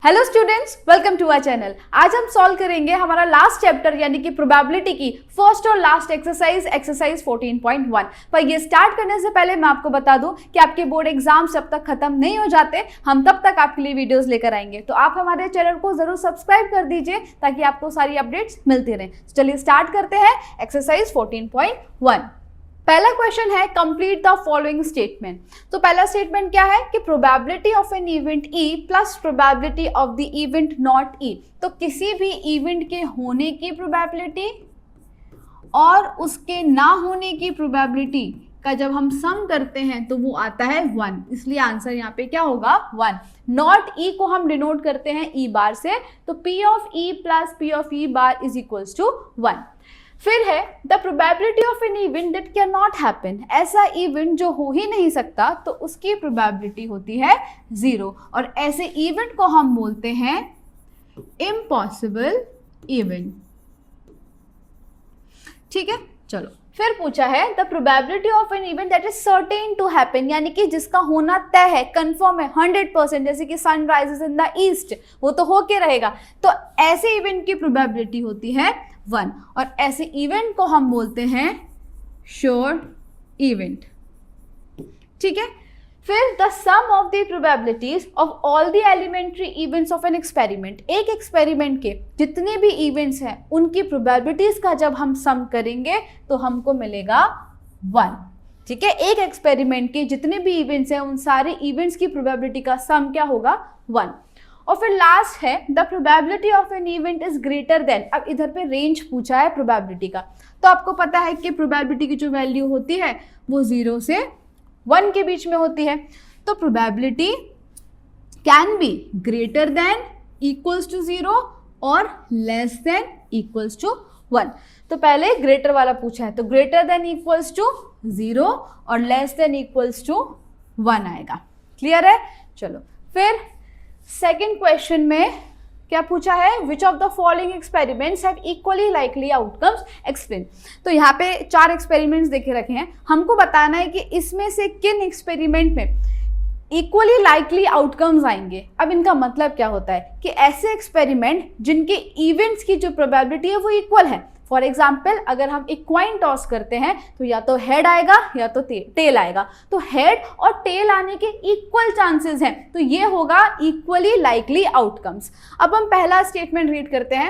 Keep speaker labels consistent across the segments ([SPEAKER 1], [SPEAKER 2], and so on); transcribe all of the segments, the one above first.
[SPEAKER 1] Hello students, welcome to our channel. आज हम solve करेंगे हमारा लास्ट चैप्टर यानी कि प्रोबेबिलिटी की फर्स्ट और लास्ट एक्सरसाइज 14.1। पर ये स्टार्ट करने से पहले मैं आपको बता दूं कि आपके बोर्ड एग्जाम्स जब तक खत्म नहीं हो जाते हम तब तक आपके लिए वीडियोस लेकर आएंगे। तो आप हमारे चैनल को जरूर सब्सक्राइब कर दीजिए ताकि आपको सारी अपडेट्स मिलती रहें। चलिए स्टार्ट करते हैं एक्सरसाइज 14.1। पहला क्वेश्चन है कंप्लीट द फॉलोइंग स्टेटमेंट। तो पहला स्टेटमेंट क्या है कि probability of an event E plus probability of the event not E. तो किसी भी इवेंट के होने की प्रोबेबिलिटी और उसके ना होने की प्रोबेबिलिटी का जब हम सम करते हैं तो वो आता है 1, इसलिए आंसर यहाँ पे क्या होगा 1। नॉट ई को हम डिनोट करते हैं ई बार से, तो P of E plus P of E bar is equals to 1। फिर है the probability of an event that can not happen. ऐसा इवेंट जो हो ही नहीं सकता तो उसकी प्रोबेबिलिटी होती है 0, और ऐसे इवेंट को हम बोलते हैं इम्पॉसिबल इवेंट। ठीक है, चलो फिर पूछा है the probability of an event that is certain to happen, यानी कि जिसका होना तय है, कंफर्म है 100%, जैसे कि sun rises in the east, वो तो होके रहेगा। तो ऐसे इवेंट की प्रोबेबिलिटी होती है 1, और ऐसे इवेंट को हम बोलते हैं श्योर इवेंट। ठीक है, फिर the sum of the probabilities of all the elementary events of an experiment. एक एक्सपेरिमेंट के जितने भी इवेंट्स हैं उनकी प्रोबेबिलिटीज का जब हम सम करेंगे तो हमको मिलेगा 1। ठीक है, एक एक्सपेरिमेंट के जितने भी इवेंट्स हैं उन सारे इवेंट्स की प्रोबेबिलिटी का सम क्या होगा 1। और फिर लास्ट है the probability of an event is greater than. अब इधर पे रेंज पूछा है प्रोबेबिलिटी का, तो आपको पता है कि प्रोबेबिलिटी की जो वैल्यू होती है वो 0 से 1 के बीच में होती है। तो probability can be greater than equals to 0 और लेस देन इक्वल्स टू 1। तो पहले ग्रेटर वाला पूछा है, तो ग्रेटर देन इक्वल्स टू 0 और लेस देन इक्वल्स टू 1 आएगा। क्लियर है? चलो फिर सेकेंड क्वेश्चन में क्या पूछा है, विच of the following experiments have equally likely outcomes explain. तो यहाँ पे 4 एक्सपेरिमेंट्स देखे रखे हैं, हमको बताना है कि इसमें से किन एक्सपेरिमेंट में इक्वली लाइकली आउटकम्स आएंगे। अब इनका मतलब क्या होता है कि ऐसे एक्सपेरिमेंट जिनके इवेंट्स की जो प्रोबेबिलिटी है वो इक्वल है। फॉर एग्जाम्पल अगर हम एक कॉइन टॉस करते हैं तो या तो हेड आएगा या तो टेल आएगा, तो हेड और टेल आने के इक्वल चांसेस हैं, तो ये होगा इक्वली लाइकली आउटकम्स। अब हम पहला स्टेटमेंट रीड करते हैं।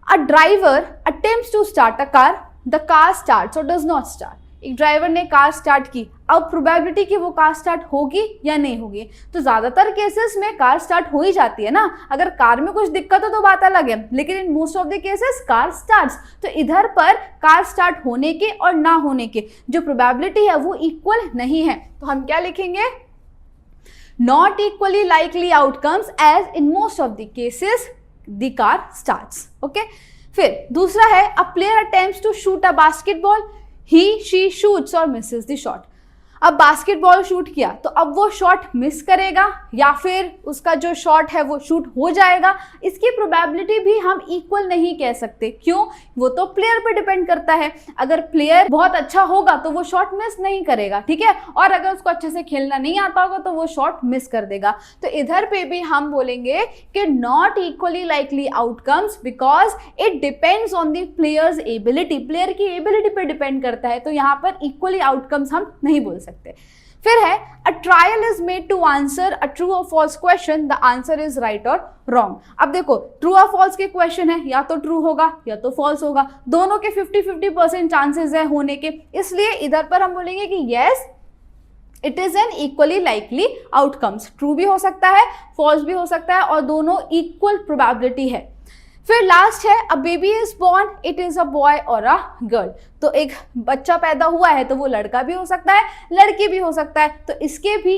[SPEAKER 1] A driver attempts to start a car, the car starts और डज नॉट स्टार्ट। एक ड्राइवर ने कार स्टार्ट की, अब प्रोबेबिलिटी कि वो कार स्टार्ट होगी या नहीं होगी, तो ज्यादातर केसेस में कार स्टार्ट हो ही जाती है ना। अगर कार में कुछ दिक्कत हो तो बात अलग है, लेकिन इन most of the cases car starts. तो इधर पर कार स्टार्ट होने के और ना होने के जो प्रोबेबिलिटी है वो इक्वल नहीं है, तो हम क्या लिखेंगे, not equally likely outcomes as in most of the cases the car starts. Okay, फिर दूसरा है a player attempts to shoot a basketball, he she shoots or misses the shot। अब बास्केटबॉल शूट किया तो अब वो शॉट मिस करेगा या फिर उसका जो शॉट है वो शूट हो जाएगा। इसकी प्रोबेबिलिटी भी हम इक्वल नहीं कह सकते, क्यों? वो तो प्लेयर पे डिपेंड करता है। अगर प्लेयर बहुत अच्छा होगा तो वो शॉट मिस नहीं करेगा, ठीक है, और अगर उसको अच्छे से खेलना नहीं आता होगा तो वो शॉट मिस कर देगा। तो इधर पे भी हम बोलेंगे कि not equally likely outcomes because it depends on the players ability. Player की एबिलिटी पे डिपेंड करता है, तो यहाँ पर इक्वली आउटकम्स हम नहीं बोल सकते। फिर है a trial is made to answer a true और false question, the answer is right और रॉन्ग। अब देखो ट्रू और फॉल्स के क्वेश्चन है, या तो ट्रू होगा या तो फॉल्स होगा, दोनों के 50-50% चांसेस है होने के, इसलिए इधर पर हम बोलेंगे कि yes it is N equally likely outcomes. True भी हो सकता है, फॉल्स भी हो सकता है, और दोनों इक्वल प्रोबेबिलिटी है। फिर लास्ट है a baby is born, it is a boy और अ गर्ल। तो एक बच्चा पैदा हुआ है तो वो लड़का भी हो सकता है, लड़की भी हो सकता है, तो इसके भी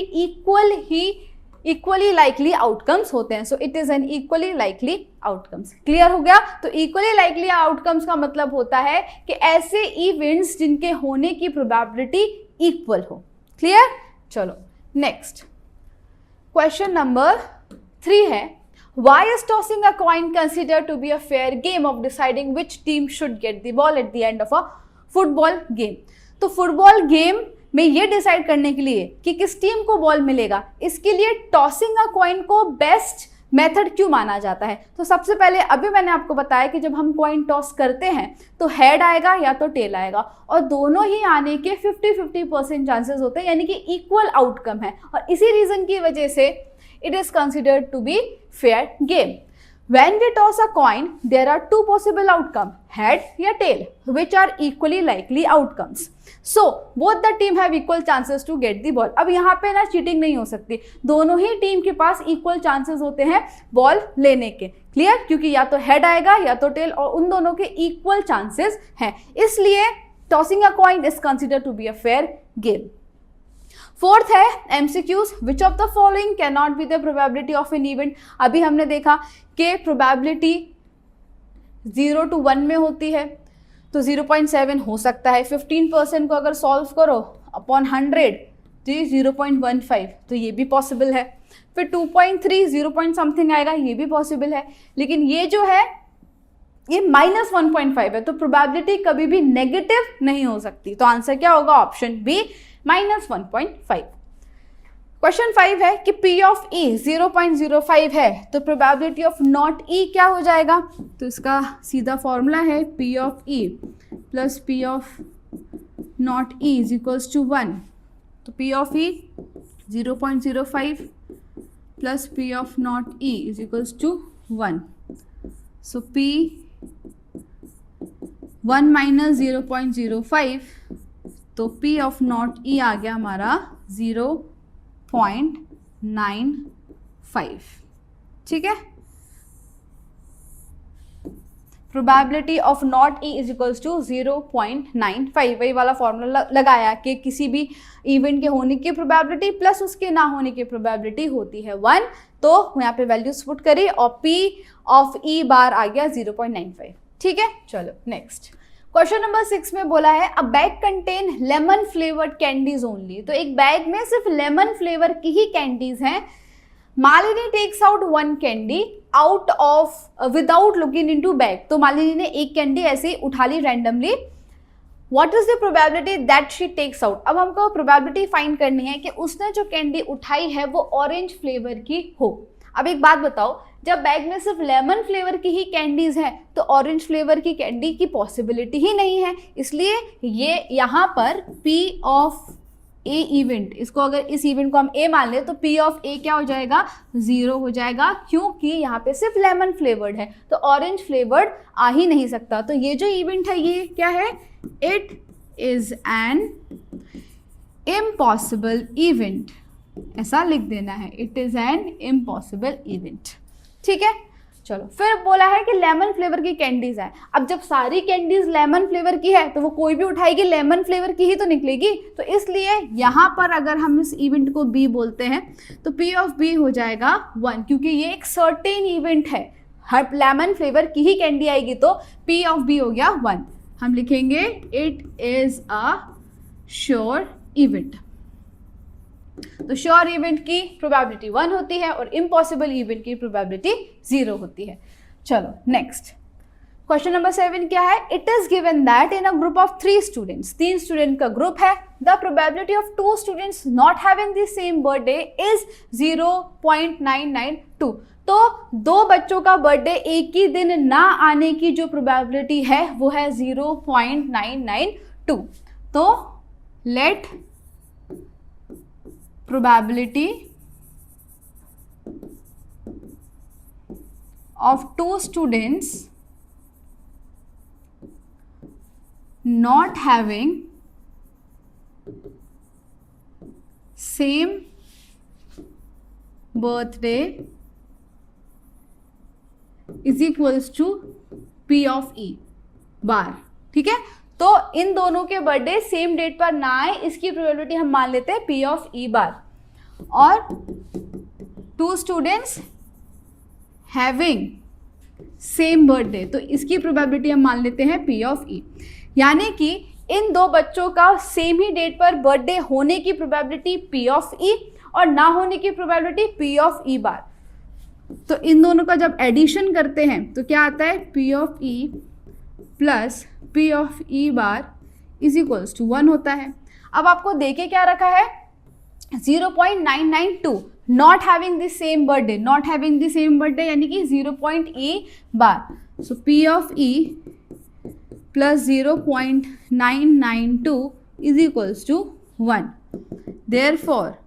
[SPEAKER 1] इक्वली लाइकली आउटकम्स होते हैं। So it is N equally likely outcomes. Clear हो गया? तो इक्वली लाइकली आउटकम्स का मतलब होता है कि ऐसे इवेंट्स जिनके होने की प्रोबेबिलिटी इक्वल हो। क्लियर? चलो नेक्स्ट क्वेश्चन नंबर 3 है why is tossing a coin considered to be a fair game of deciding which team should get the ball at the end of a football game। तो football game में ये decide करने के लिए कि किस team को बॉल मिलेगा, इसके लिए टॉसिंग अ कॉइन को बेस्ट मेथड क्यों माना जाता है? तो सबसे पहले अभी मैंने आपको बताया कि जब हम कॉइन टॉस करते हैं तो हेड आएगा या तो टेल आएगा, और दोनों ही आने के 50-50% चांसेस होते हैं, यानी कि इक्वल आउटकम है, और इसी रीजन की वजह से it is considered to be fair game. When we toss a coin, there are two possible outcomes, head या tail, which are equally likely outcomes. So, both the team have equal chances to get the ball. अब यहाँ पे ना cheating नहीं हो सकती, दोनों ही team के पास इक्वल चांसेस होते हैं बॉल लेने के. क्लियर? क्योंकि या तो हेड आएगा या तो टेल, और उन दोनों के इक्वल चांसेस हैं, इसलिए tossing a coin is considered to be a fair game. Fourth है MCQs. Which of the following can not be the probability of an event. अभी हमने देखा कि प्रोबेबिलिटी 0 to 1 में होती है, तो 0.7 हो सकता है. 15% को अगर सॉल्व करो अपॉन 100 तो ये 0.15, तो ये भी पॉसिबल है. फिर 2.3 0 पॉइंट समथिंग आएगा, ये भी पॉसिबल है. लेकिन ये जो है ये -1.5 है, तो प्रोबेबिलिटी कभी भी नेगेटिव नहीं हो सकती. तो आंसर क्या होगा? Option B, -1.5. क्वेश्चन 5 है कि P ऑफ E 0.05 है, तो प्रोबेबिलिटी ऑफ नॉट E क्या हो जाएगा? तो इसका सीधा फॉर्मूला है P of E plus P of not E is equals to 1. तो P of E 0.05 plus P of not E is equals to 1. So P 1 minus 0.05, तो P ऑफ नॉट E आ गया हमारा 0.95. ठीक है. Probability of not E is equals to 0.95. वही वाला formula लगाया कि किसी भी इवेंट के होने की प्रोबेबिलिटी प्लस उसके ना होने की प्रोबेबिलिटी होती है 1. तो यहाँ पे वैल्यूज पुट करी और P ऑफ E बार आ गया 0.95. ठीक है. चलो नेक्स्ट क्वेश्चन नंबर 6 में बोला है अ bag contain lemon flavoured candies only. तो एक बैग में सिर्फ लेमन फ्लेवर की ही कैंडीज हैं. Malini takes out 1 candy out of without looking into bag. तो मालिनी ने एक कैंडी ऐसे ही उठा ली randomly. What is the probability that she takes out. अब हमको प्रोबेबिलिटी फाइंड करनी है कि उसने जो कैंडी उठाई है वो ऑरेंज फ्लेवर की हो. अब एक बात बताओ, जब बैग में सिर्फ लेमन फ्लेवर की ही कैंडीज हैं तो ऑरेंज फ्लेवर की कैंडी की पॉसिबिलिटी ही नहीं है. इसलिए ये यहाँ पर P ऑफ ए इवेंट, इसको अगर इस इवेंट को हम ए मान ले तो P ऑफ ए क्या हो जाएगा? 0 हो जाएगा, क्योंकि यहाँ पे सिर्फ लेमन फ्लेवर्ड है, तो ऑरेंज फ्लेवर्ड आ ही नहीं सकता. तो ये जो इवेंट है ये क्या है? It is an impossible event. ऐसा लिख देना है, it is an impossible event. ठीक है. चलो फिर बोला है कि लेमन फ्लेवर की कैंडीज है. अब जब सारी कैंडीज लेमन फ्लेवर की है तो वो कोई भी उठाएगी लेमन फ्लेवर की ही तो निकलेगी. तो इसलिए यहाँ पर अगर हम इस इवेंट को B बोलते हैं तो P ऑफ B हो जाएगा 1, क्योंकि ये एक सर्टेन इवेंट है. हर लेमन फ्लेवर की ही कैंडी आएगी तो P ऑफ B हो गया 1. हम लिखेंगे it is a sure event. तो श्योर इवेंट की प्रोबेबिलिटी 1 होती है और इम्पॉसिबल इवेंट की प्रोबेबिलिटी 0 होती है. चलो नेक्स्ट क्वेश्चन नंबर 7 क्या है? It is given that in a group of 3 students. 3 student का ग्रुप है. The probability of 2 students not having the same birthday is 0.992. तो 2 बच्चों का बर्थडे एक ही दिन ना आने की जो प्रोबेबिलिटी है वो है 0.992. तो late probability of 2 students not having same birthday is equals to P of E बार. ठीक है. तो इन दोनों के बर्थडे सेम डेट पर ना आए, इसकी प्रोबेबिलिटी हम मान लेते हैं P ऑफ E बार. और 2 स्टूडेंट्स हैविंग सेम बर्थडे, तो इसकी प्रोबेबिलिटी हम मान लेते हैं P ऑफ E. यानी कि इन 2 बच्चों का सेम ही डेट पर बर्थडे होने की प्रोबेबिलिटी P ऑफ E और ना होने की प्रोबेबिलिटी P ऑफ E बार. तो इन दोनों का जब एडिशन करते हैं तो क्या आता है? P of E plus P of E bar is equals to 1 होता है. अब आपको देके क्या रखा है? 0.992. Not having the same birthday, not having the same birthday यानी कि 0.e bar, so P of E plus 0.992 is equals to 1. Therefore,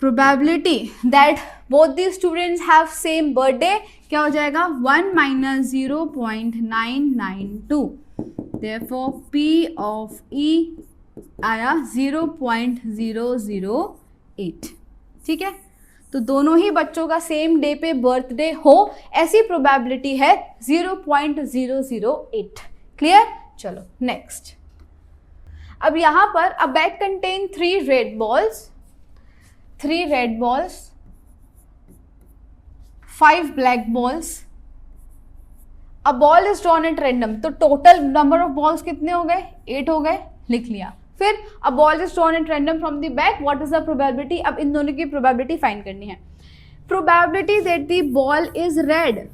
[SPEAKER 1] probability that both the students have same birthday क्या हो जाएगा 1 minus 0.992. Therefore, P of E आया 0.008. ठीक है, तो दोनों ही बच्चों का सेम डे पे बर्थडे हो ऐसी प्रोबेबिलिटी है 0.008. क्लियर? चलो नेक्स्ट. अब यहां पर अ bag contain 3 red balls, 5 black balls. A ball is drawn at random, तो टोटल नंबर ऑफ बॉल्स कितने हो गए? 8 हो गए, लिख लिया. फिर a ball is drawn at random from the bag, what is the probability? अब इन दोनों की प्रोबेबिलिटी फाइंड करनी है. Probability that the ball is red,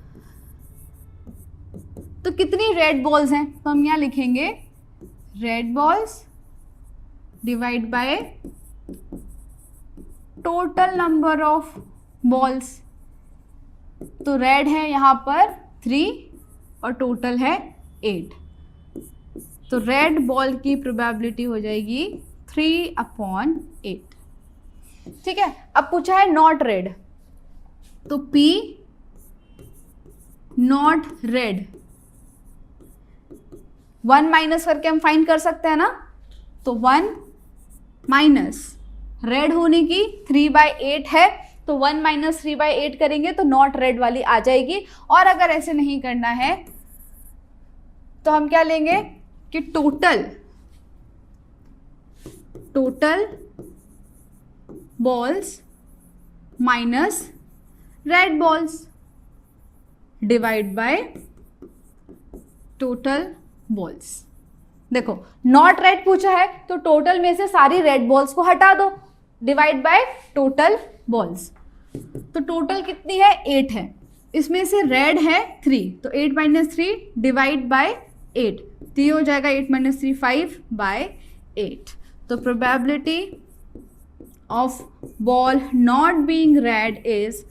[SPEAKER 1] तो कितनी रेड बॉल्स हैं? तो हम यहां लिखेंगे red balls divide by total number of balls. तो रेड है यहां पर 3 और टोटल है 8, तो रेड बॉल की प्रोबेबिलिटी हो जाएगी 3/8. ठीक है, अब पूछा है नॉट रेड, तो P नॉट रेड 1 माइनस करके हम फाइंड कर सकते हैं ना, तो 1 माइनस रेड होने की 3/8 है, तो 1 माइनस 3/8 करेंगे तो नॉट रेड वाली आ जाएगी. और अगर ऐसे नहीं करना है तो हम क्या लेंगे कि total balls minus red balls divide by total balls. देखो नॉट रेड पूछा है तो टोटल में से सारी रेड बॉल्स को हटा दो, डिवाइड बाय टोटल बॉल्स. तो टोटल कितनी है? 8 है, इसमें से रेड है 3, तो 8 माइनस 3 डिवाइड बाय 8, तो ये हो जाएगा 8 माइनस 3 5/8. तो probability of ball not being red is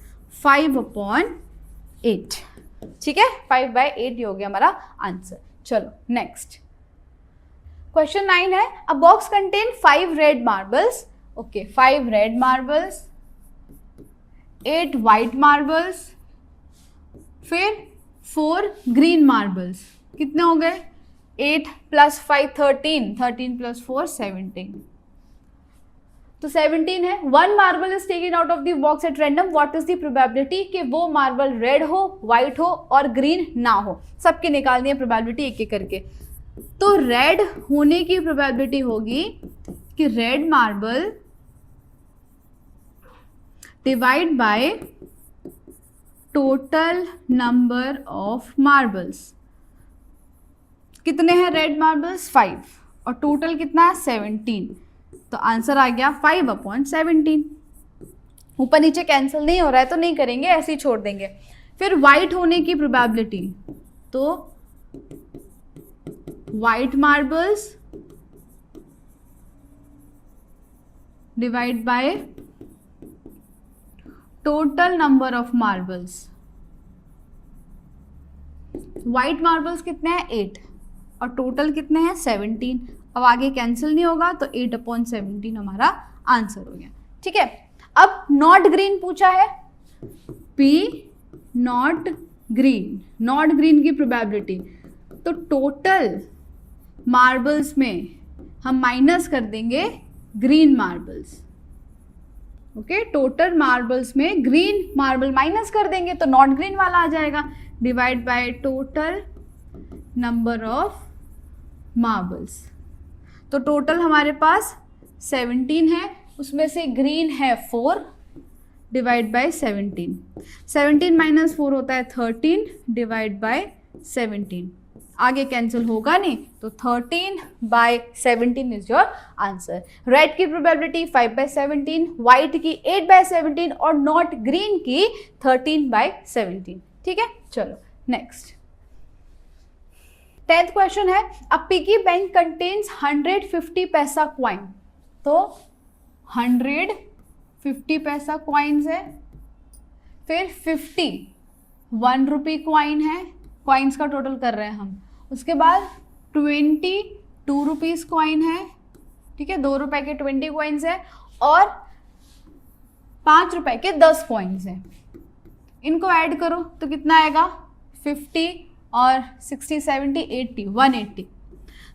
[SPEAKER 1] 5/8. ठीक है, 5/8 ये हो गया हमारा आंसर. चलो नेक्स्ट. क्वेश्चन 9 है अ box contain 5 red marbles. Okay, 5 red marbles, 8 white marbles, फिर 4 ग्रीन मार्बल्स. कितने हो गए? 8 + 5 13, 13 + 4 17, तो 17 है. 1 marble is taken out of the box at random, what is the probability कि वो मार्बल रेड हो, व्हाइट हो और ग्रीन ना हो. सबकी निकालनी है प्रोबेबिलिटी एक एक करके. तो रेड होने की प्रोबेबिलिटी होगी कि red marble divide by total number of marbles. कितने हैं रेड मार्बल्स? 5, और टोटल कितना है? 17, तो आंसर आ गया 5/17. ऊपर नीचे कैंसिल नहीं हो रहा है तो नहीं करेंगे, ऐसे ही छोड़ देंगे. फिर वाइट होने की प्रोबेबिलिटी, तो white marbles divide by total number of marbles. White marbles कितने हैं? 8, और टोटल कितने हैं? 17. अब आगे कैंसिल नहीं होगा तो 8/17 हमारा आंसर हो गया. ठीक है, अब नॉट ग्रीन पूछा है, P not green, not green की प्रोबेबिलिटी, तो टोटल मार्बल्स में हम माइनस कर देंगे green marbles. Okay, total marbles में ग्रीन मार्बल माइनस कर देंगे तो नॉट ग्रीन वाला आ जाएगा, divide by total number of marbles. तो टोटल हमारे पास 17 है, उसमें से ग्रीन है 4, डिवाइड बाय 17. 17 माइनस 4 होता है 13, डिवाइड बाय 17. आगे कैंसिल होगा नहीं, तो 13/17 इज योर आंसर. रेड की प्रोबेबिलिटी 5/17, व्हाइट की 8/17 और नॉट ग्रीन की 13/17. ठीक है, चलो नेक्स्ट. 10th क्वेश्चन है अ पिगी बैंक कंटेन्स 150 पैसा क्वाइन. तो 100 50 पैसा कॉइन्स है, फिर 50 1 रुपी कॉइन है, कॉइन्स का टोटल कर रहे हैं हम। उसके बाद 20 2 रुपीज़ कॉइन है, ठीक है, 2 रुपए के 20 कॉइन्स है, और 5 रुपए के 10 कॉइन्स है। इनको ऐड करो तो कितना आएगा, 50 और 60 70 80 180।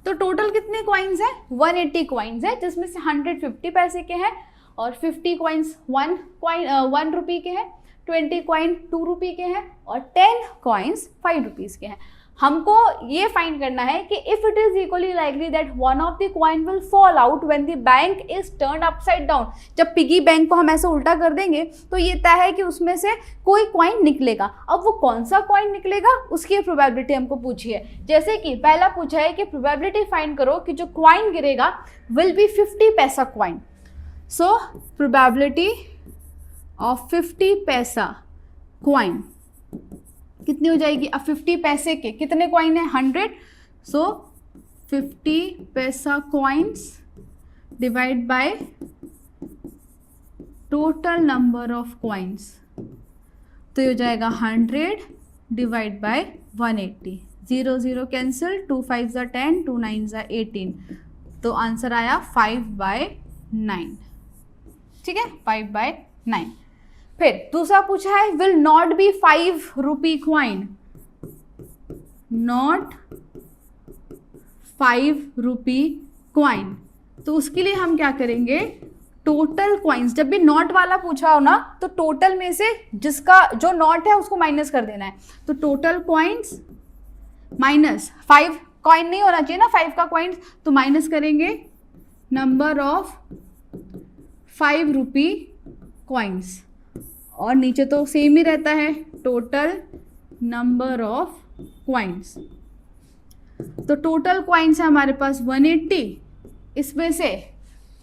[SPEAKER 1] तो टोटल कितने कॉइन्स है, 180 कॉइन्स है, जिसमें से 150 पैसे के हैं और 50 कॉइन्स 1 रुपी के हैं, 20 कॉइन 2 रुपी के हैं और 10 कॉइन्स 5 रुपीज़ के हैं। हमको ये फाइंड करना है कि if it is equally likely that one of the coin will fall out when the bank is turned upside down. जब पिगी बैंक को हम ऐसे उल्टा कर देंगे तो ये तय है कि उसमें से कोई कॉइन निकलेगा। अब वो कौन सा कॉइन निकलेगा उसकी प्रोबेबिलिटी हमको पूछी है। जैसे कि पहला पूछा है कि प्रोबेबिलिटी फाइंड करो कि जो कॉइन गिरेगा विल बी 50 पैसा कॉइन। सो प्रोबेबिलिटी ऑफ 50 पैसा कॉइन कितनी हो जाएगी। अब 50 पैसे के कितने कॉइन है, 100। सो 50 पैसा coins divide by total number of coins, तो ये हो जाएगा 100 डिवाइड बाय 180। 0 0 कैंसिल, 2 5 ज़ा 10, 2 9 ज़ा 18, तो आंसर आया 5/9। ठीक है, 5/9। फिर दूसरा पूछा है will not B 5 rupee coin, not 5 rupee coin. तो उसके लिए हम क्या करेंगे, टोटल क्वाइंस, जब भी नॉट वाला पूछा हो ना तो टोटल में से जिसका जो नॉट है उसको माइनस कर देना है। तो टोटल क्वाइंस माइनस 5 कॉइन नहीं होना चाहिए ना 5 का क्वाइंस, तो माइनस करेंगे नंबर ऑफ 5 रुपी क्वाइंस, और नीचे तो सेम ही रहता है टोटल नंबर ऑफ क्वाइंस। तो टोटल क्वाइंस है हमारे पास 180, इसमें से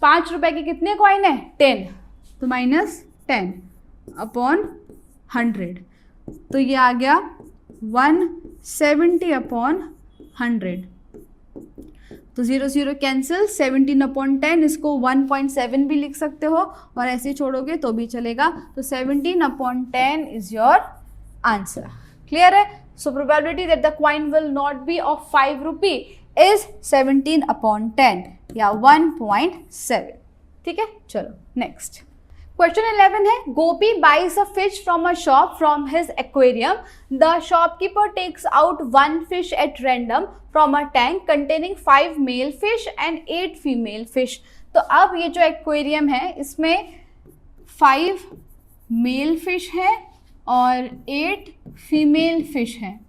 [SPEAKER 1] 5 रुपए के कितने कॉइन है 10, तो -10 अपॉन 100, तो ये आ गया 170 अपॉन 100। तो 0 0 कैंसिल, 17 अपॉन 10, इसको 1.7 भी लिख सकते हो और ऐसे ही छोड़ोगे तो भी चलेगा। तो 17 upon 10 is your answer. Clear है। So probability that the coin will not be of 5 rupee is 17 upon 10 या 1.7। ठीक है, चलो नेक्स्ट क्वेश्चन 11 है गोपी buys a fish from a shop from his aquarium. The shopkeeper takes out 1 fish at random from a tank containing 5 male fish and 8 female fish. तो अब ये जो aquarium है इसमें 5 मेल फिश है और 8 फीमेल फिश है।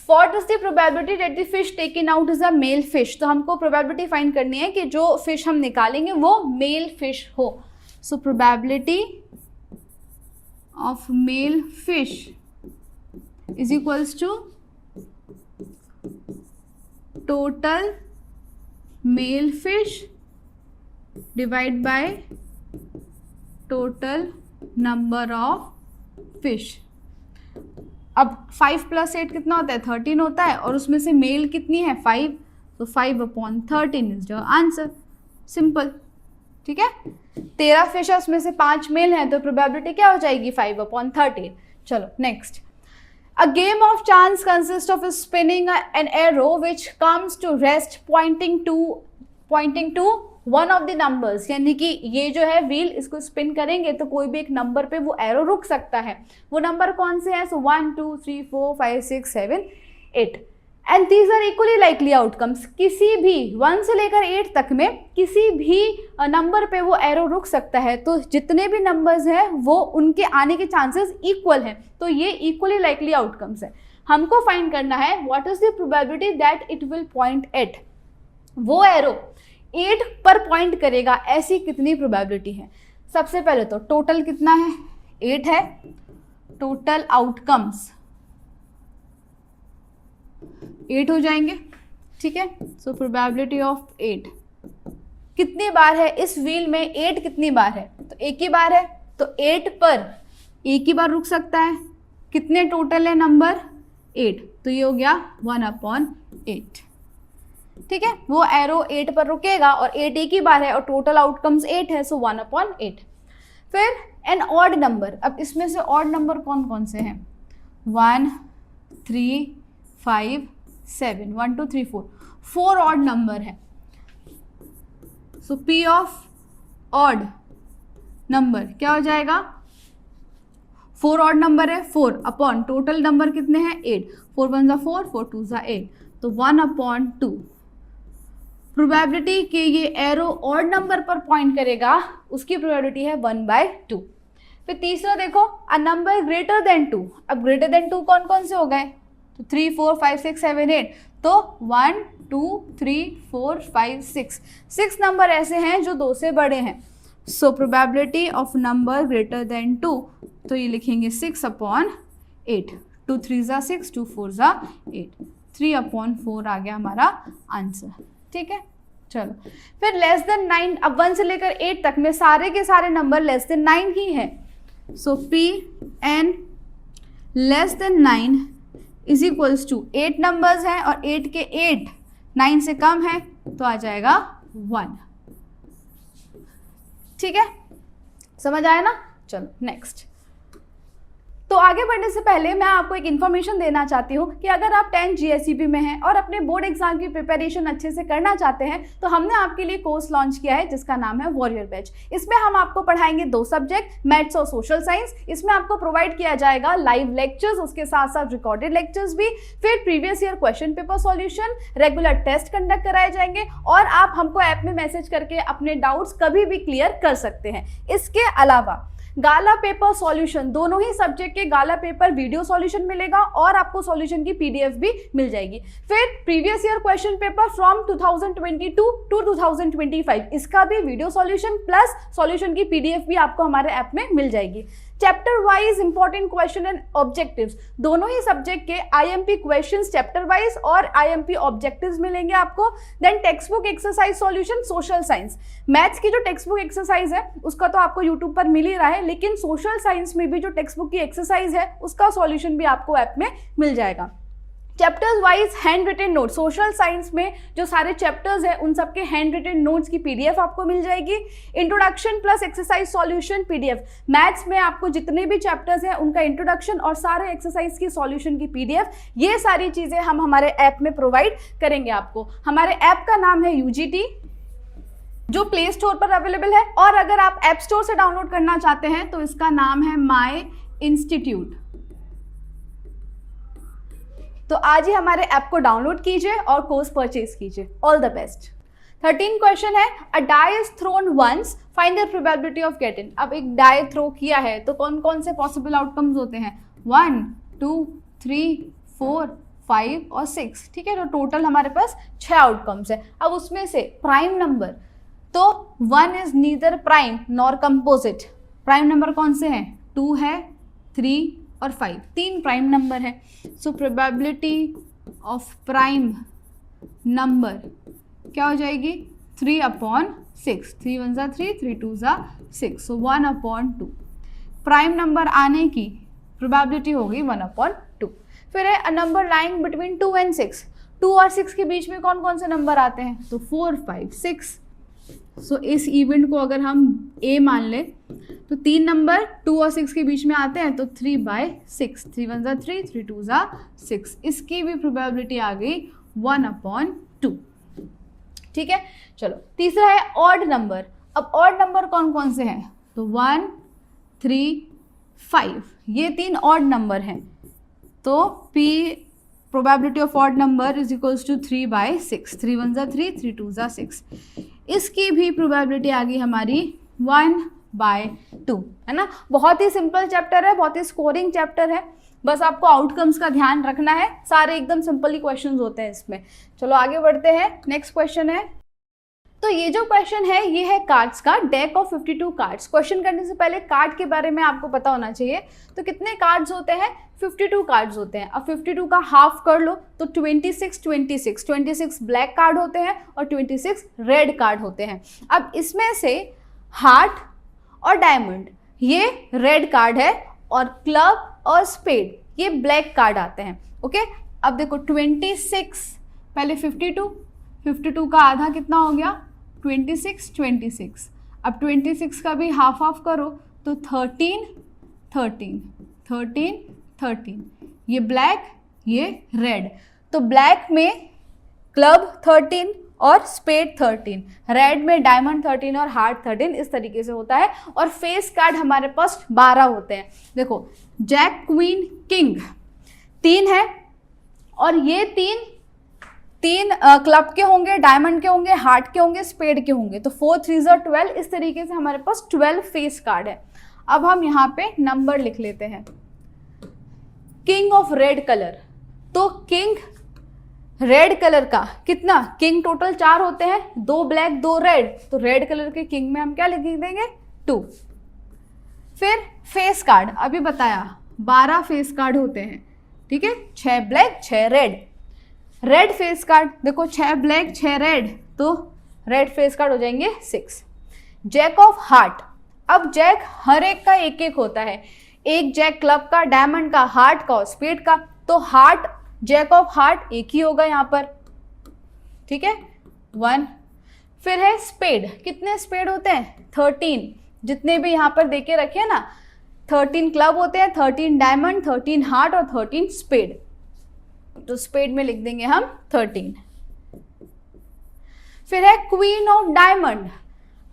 [SPEAKER 1] What is the probability that the fish taken out is a male fish? तो हमको probability फाइंड करनी है कि जो फिश हम निकालेंगे वो मेल फिश हो। So probability of male fish is equals to total male fish divide by total number of fish। अब 5 + 8 कितना होता है 13 होता है, और उसमें से मेल कितनी है 5, तो 5 upon 13 is your answer. Simple. ठीक है, 13 फिश है उसमें से 5 मेल हैं, तो प्रोबेबिलिटी क्या हो जाएगी 5 अपॉन 13। चलो next. A game of chance consist of spinning an arrow which comes to rest pointing to one of the numbers, यानी कि ये जो है व्हील इसको स्पिन करेंगे तो कोई भी एक नंबर पे वो एरो रुक सकता है। वो नंबर कौन से हैं, so 1 2 3 4 5 6 7 8 and these are equally likely outcomes. किसी भी 1 से लेकर 8 तक में किसी भी नंबर पे वो एरो रुक सकता है, तो जितने भी नंबर्स हैं वो उनके आने के चांसेस इक्वल हैं, तो ये इक्वली लाइकली आउटकम्स है। हमको फाइंड करना है what is the probability that it will point at, वो एरो 8 पर पॉइंट करेगा, ऐसी कितनी प्रोबेबिलिटी है। सबसे पहले तो टोटल कितना है 8 है, टोटल आउटकम्स 8 हो जाएंगे। ठीक है, सो प्रोबेबिलिटी ऑफ 8 कितनी बार है इस व्हील में, 8 कितनी बार है, तो एक ही बार है, तो 8 पर एक ही बार रुक सकता है। कितने टोटल है नंबर 8, तो ये हो गया 1/8। ठीक है, वो एरो 8 पर रुकेगा और 8 एक ही बार है और टोटल आउटकम्स 8 है, सो 1/8। फिर एन ऑड नंबर, अब इसमें से ऑड नंबर कौन कौन से हैं? 1 3 5 7, 1 2 3 4, 4 ऑड नंबर है। So P of odd number क्या हो जाएगा? 4 ऑड नंबर है, 4 अपॉन टोटल नंबर कितने हैं? 8, 4 1 जा 4, 4 2 जा 8, तो 1/2। प्रोबेबिलिटी कि ये एरो ऑड नंबर पर पॉइंट करेगा, उसकी प्रोबेबिलिटी है 1/2। फिर तीसरा देखो, अ नंबर ग्रेटर देन 2। अब ग्रेटर देन 2 कौन कौन से हो गए? तो 3 4 5 6 7 8, तो 1 2 3 4 5 6 नंबर ऐसे हैं जो 2 से बड़े हैं। So probability of number greater than 2, तो ये लिखेंगे 6/8, 2 3 जा 6, 2 4 जा 8, 3/4 आ गया हमारा आंसर। ठीक है, चलो फिर लेस देन 9, अब 1 से लेकर 8 तक में सारे के सारे नंबर लेस देन 9 ही है। So P N less than 9 is equals to 8 numbers हैं और 8 के 8 9 से कम है, तो आ जाएगा 1। ठीक है, समझ आया ना? चलो नेक्स्ट। तो आगे बढ़ने से पहले मैं आपको एक इन्फॉर्मेशन देना चाहती हूँ कि अगर आप 10 GSEB में हैं और अपने बोर्ड एग्जाम की प्रिपरेशन अच्छे से करना चाहते हैं, तो हमने आपके लिए कोर्स लॉन्च किया है जिसका नाम है वॉरियर बैच। इसमें हम आपको पढ़ाएंगे 2 सब्जेक्ट, मैथ्स और सोशल साइंस। इसमें आपको प्रोवाइड किया जाएगा लाइव लेक्चर्स, उसके साथ साथ रिकॉर्डेड लेक्चर्स भी, फिर previous year question paper solution, regular test conduct कराए जाएंगे और आप हमको ऐप में मैसेज करके अपने डाउट्स कभी भी क्लियर कर सकते हैं। इसके अलावा गाला पेपर सॉल्यूशन, दोनों ही सब्जेक्ट के गाला पेपर वीडियो सॉल्यूशन मिलेगा और आपको सॉल्यूशन की PDF भी मिल जाएगी। फिर previous year question paper from 2022 to 2025, इसका भी वीडियो सॉल्यूशन प्लस सॉल्यूशन की PDF भी आपको हमारे ऐप में मिल जाएगी। Chapter wise important question and objectives, दोनों ही सब्जेक्ट के IMP क्वेश्चंस चैप्टर वाइज और IMP ऑब्जेक्टिव्स मिलेंगे आपको। Then text book exercise solution social science, maths की जो टेक्स्ट बुक एक्सरसाइज है उसका तो आपको यूट्यूब पर मिल ही रहा है, लेकिन सोशल साइंस में भी जो टेक्स्ट बुक की एक्सरसाइज है उसका सॉल्यूशन भी आपको ऐप में मिल जाएगा। Chapters wise hand written note, social science में जो सारे चैप्टर्स हैं उन सबके हैंड रिटन नोट्स की PDF आपको मिल जाएगी। Introduction plus exercise solution PDF, maths में आपको जितने भी चैप्टर्स हैं उनका इंट्रोडक्शन और सारे एक्सरसाइज की सॉल्यूशन की PDF, ये सारी चीज़ें हम हमारे ऐप में प्रोवाइड करेंगे आपको। हमारे ऐप का नाम है UGT, जो प्ले स्टोर पर अवेलेबल है, और अगर आप ऐप स्टोर से डाउनलोड करना चाहते हैं तो इसका नाम है माई इंस्टीट्यूट। तो आज ही हमारे ऐप को डाउनलोड कीजिए और कोर्स परचेज कीजिए। All the best. 13 क्वेश्चन है, a die is thrown once, find the probability of getting. अब एक डाई थ्रो किया है तो कौन कौन से पॉसिबल आउटकम्स होते हैं? 1 2 3 4 5 और 6। ठीक है, तो टोटल हमारे पास 6 आउटकम्स है। अब उसमें से प्राइम नंबर, तो 1 is neither prime nor composite. Prime number कौन से हैं? 2 है, 3 और 5, 3 प्राइम नंबर है। So probability of prime number क्या हो जाएगी? 3/6, 3 1 जा 3, 3 2 जा 6, सो 1/2। प्राइम नंबर आने की प्रोबेबिलिटी होगी 1/2। फिर है a number lying between 2 and 6, 2 और 6 के बीच में कौन कौन से नंबर आते हैं? तो 4 5 6। सो इस इवेंट को अगर हम A मान ले तो 3 नंबर 2 और 6 के बीच में आते हैं, तो 3/6, 3 1 जा 3, 3 2 जा 6, इसकी भी प्रोबेबिलिटी आ गई 1/2। ठीक है, चलो तीसरा है ऑड नंबर। अब ऑड नंबर कौन कौन से हैं? तो 1 3 5, ये 3 ऑड नंबर हैं, तो P probability of odd number is equals to 3/6, 3 1 जा 3, 3 2 जा 6, इसकी भी प्रोबेबिलिटी आ गई हमारी 1/2, है ना। बहुत ही सिंपल चैप्टर है, बहुत ही स्कोरिंग चैप्टर है, बस आपको आउटकम्स का ध्यान रखना है। सारे एकदम सिंपल ही क्वेश्चंस होते हैं इसमें। चलो आगे बढ़ते हैं, नेक्स्ट क्वेश्चन है। तो ये जो क्वेश्चन है ये है कार्ड्स का, डेक ऑफ 52 कार्ड्स। क्वेश्चन करने से पहले कार्ड के बारे में आपको पता होना चाहिए। तो कितने कार्ड्स होते हैं? 52 कार्ड्स होते हैं। अब 52 का हाफ कर लो तो 26 ब्लैक कार्ड होते हैं और 26 रेड कार्ड होते हैं। अब इसमें से हार्ट और डायमंड ये रेड कार्ड है और क्लब और स्पेड ये ब्लैक कार्ड आते हैं। ओके, अब देखो 26 पहले 52 52 का आधा कितना हो गया 26, 26। अब 26 का भी हाफ हाफ करो तो 13, 13, 13, 13। ये ब्लैक ये रेड, तो ब्लैक में क्लब 13 और स्पेड 13, रेड में डायमंड 13 और हार्ट 13, इस तरीके से होता है। और फेस कार्ड हमारे पास 12 होते हैं। देखो जैक क्वीन किंग 3 है, और ये तीन क्लब के होंगे, डायमंड के होंगे, हार्ट के होंगे, स्पेड के होंगे, तो 4 3 12, इस तरीके से हमारे पास 12 फेस कार्ड है। अब हम यहाँ पे नंबर लिख लेते हैं। किंग ऑफ रेड कलर, तो किंग रेड कलर का कितना, किंग टोटल 4 होते हैं, 2 ब्लैक 2 रेड, तो रेड कलर के किंग में हम क्या लिख देंगे 2। फिर फेस कार्ड अभी बताया 12 फेस कार्ड होते हैं, ठीक है, 6 black 6 red. Red face card देखो 6 ब्लैक 6 रेड, तो रेड फेस कार्ड हो जाएंगे 6। जैक ऑफ हार्ट, अब जैक हर एक का एक एक होता है, एक जैक क्लब का, डायमंड का, हार्ट का और स्पेड का, तो हार्ट जैक ऑफ हार्ट एक ही होगा यहाँ पर, ठीक है 1। फिर है स्पेड, कितने स्पेड होते हैं 13, जितने भी यहाँ पर देके रखे हैं ना 13 क्लब होते हैं, 13 डायमंड, 13 हार्ट और 13 स्पेड, तो स्पेड में लिख देंगे हम 13। फिर है क्वीन ऑफ डायमंड,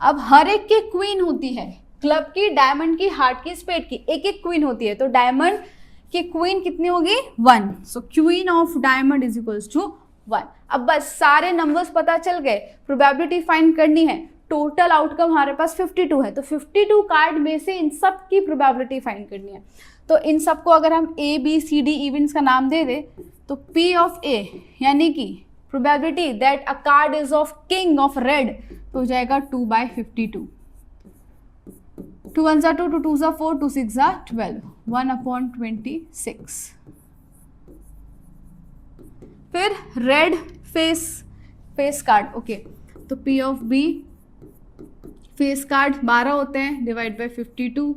[SPEAKER 1] अब हर एक की क्वीन होती है, क्लब की, डायमंड की, हार्ट की, स्पेड की, एक एक क्वीन होती है, तो डायमंड की क्वीन कितनी होगी 1, so queen of diamond is equals to 1। अब बस सारे नंबर्स पता चल गए, प्रोबेबिलिटी फाइंड करनी है। टोटल आउटकम हमारे पास 52 है, तो 52 कार्ड में से इन सब की प्रोबेबिलिटी फाइंड करनी है। तो इन सबको अगर हम A B C D events का नाम दे दे, तो P ऑफ A यानी कि probability that a card is of king of red, तो हो जाएगा 2/52। 2 1 2, 2 2 4, 2 6 12, 1/26। फिर रेड फेस कार्ड, ओके, तो P of B face card 12 होते हैं, डिवाइड बाय 52,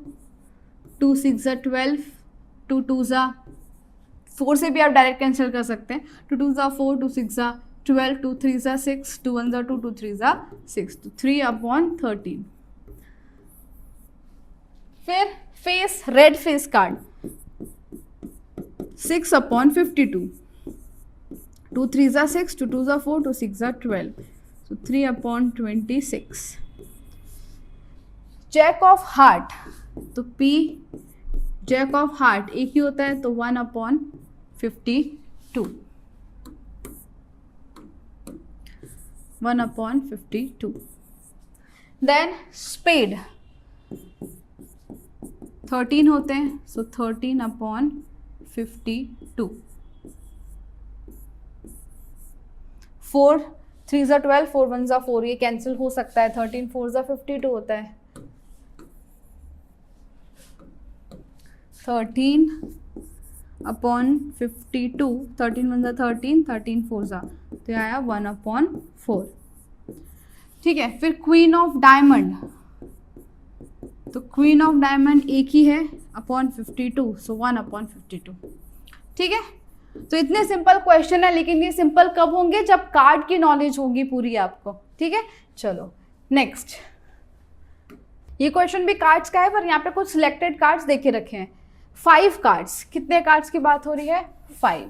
[SPEAKER 1] 2 6 12, 2 2 4 से भी आप डायरेक्ट कैंसिल कर सकते हैं, 2 2 4, 2 6 12, 2 3 6, 2 1 2, 2 3 6, तो 3/13। फिर red face card 6/52, 2 3 6, 2 2 4, 2 6 12, so 3/26। Jack of heart, तो P जैक ऑफ हार्ट एक ही होता है, तो 1/52, 1/52। देन स्पेड 13 होते हैं, सो 13/52। 4 3 12, 4 1 4, ये कैंसिल हो सकता है, 13 4 52 होता है, 13/52, 13 1 13, 13 4 तो ये आया 1/4, ठीक है। फिर क्वीन ऑफ डायमंड, तो क्वीन ऑफ डायमंड एक ही है /52, सो 1/52, ठीक है। तो इतने सिंपल क्वेश्चन है, लेकिन ये सिंपल कब होंगे जब कार्ड की नॉलेज होगी पूरी आपको, ठीक है। चलो नेक्स्ट, ये क्वेश्चन भी कार्ड्स का है, पर यहाँ पे कुछ सिलेक्टेड कार्ड्स देखे रखे हैं। 5 कार्ड्स, कितने कार्ड्स की बात हो रही है 5,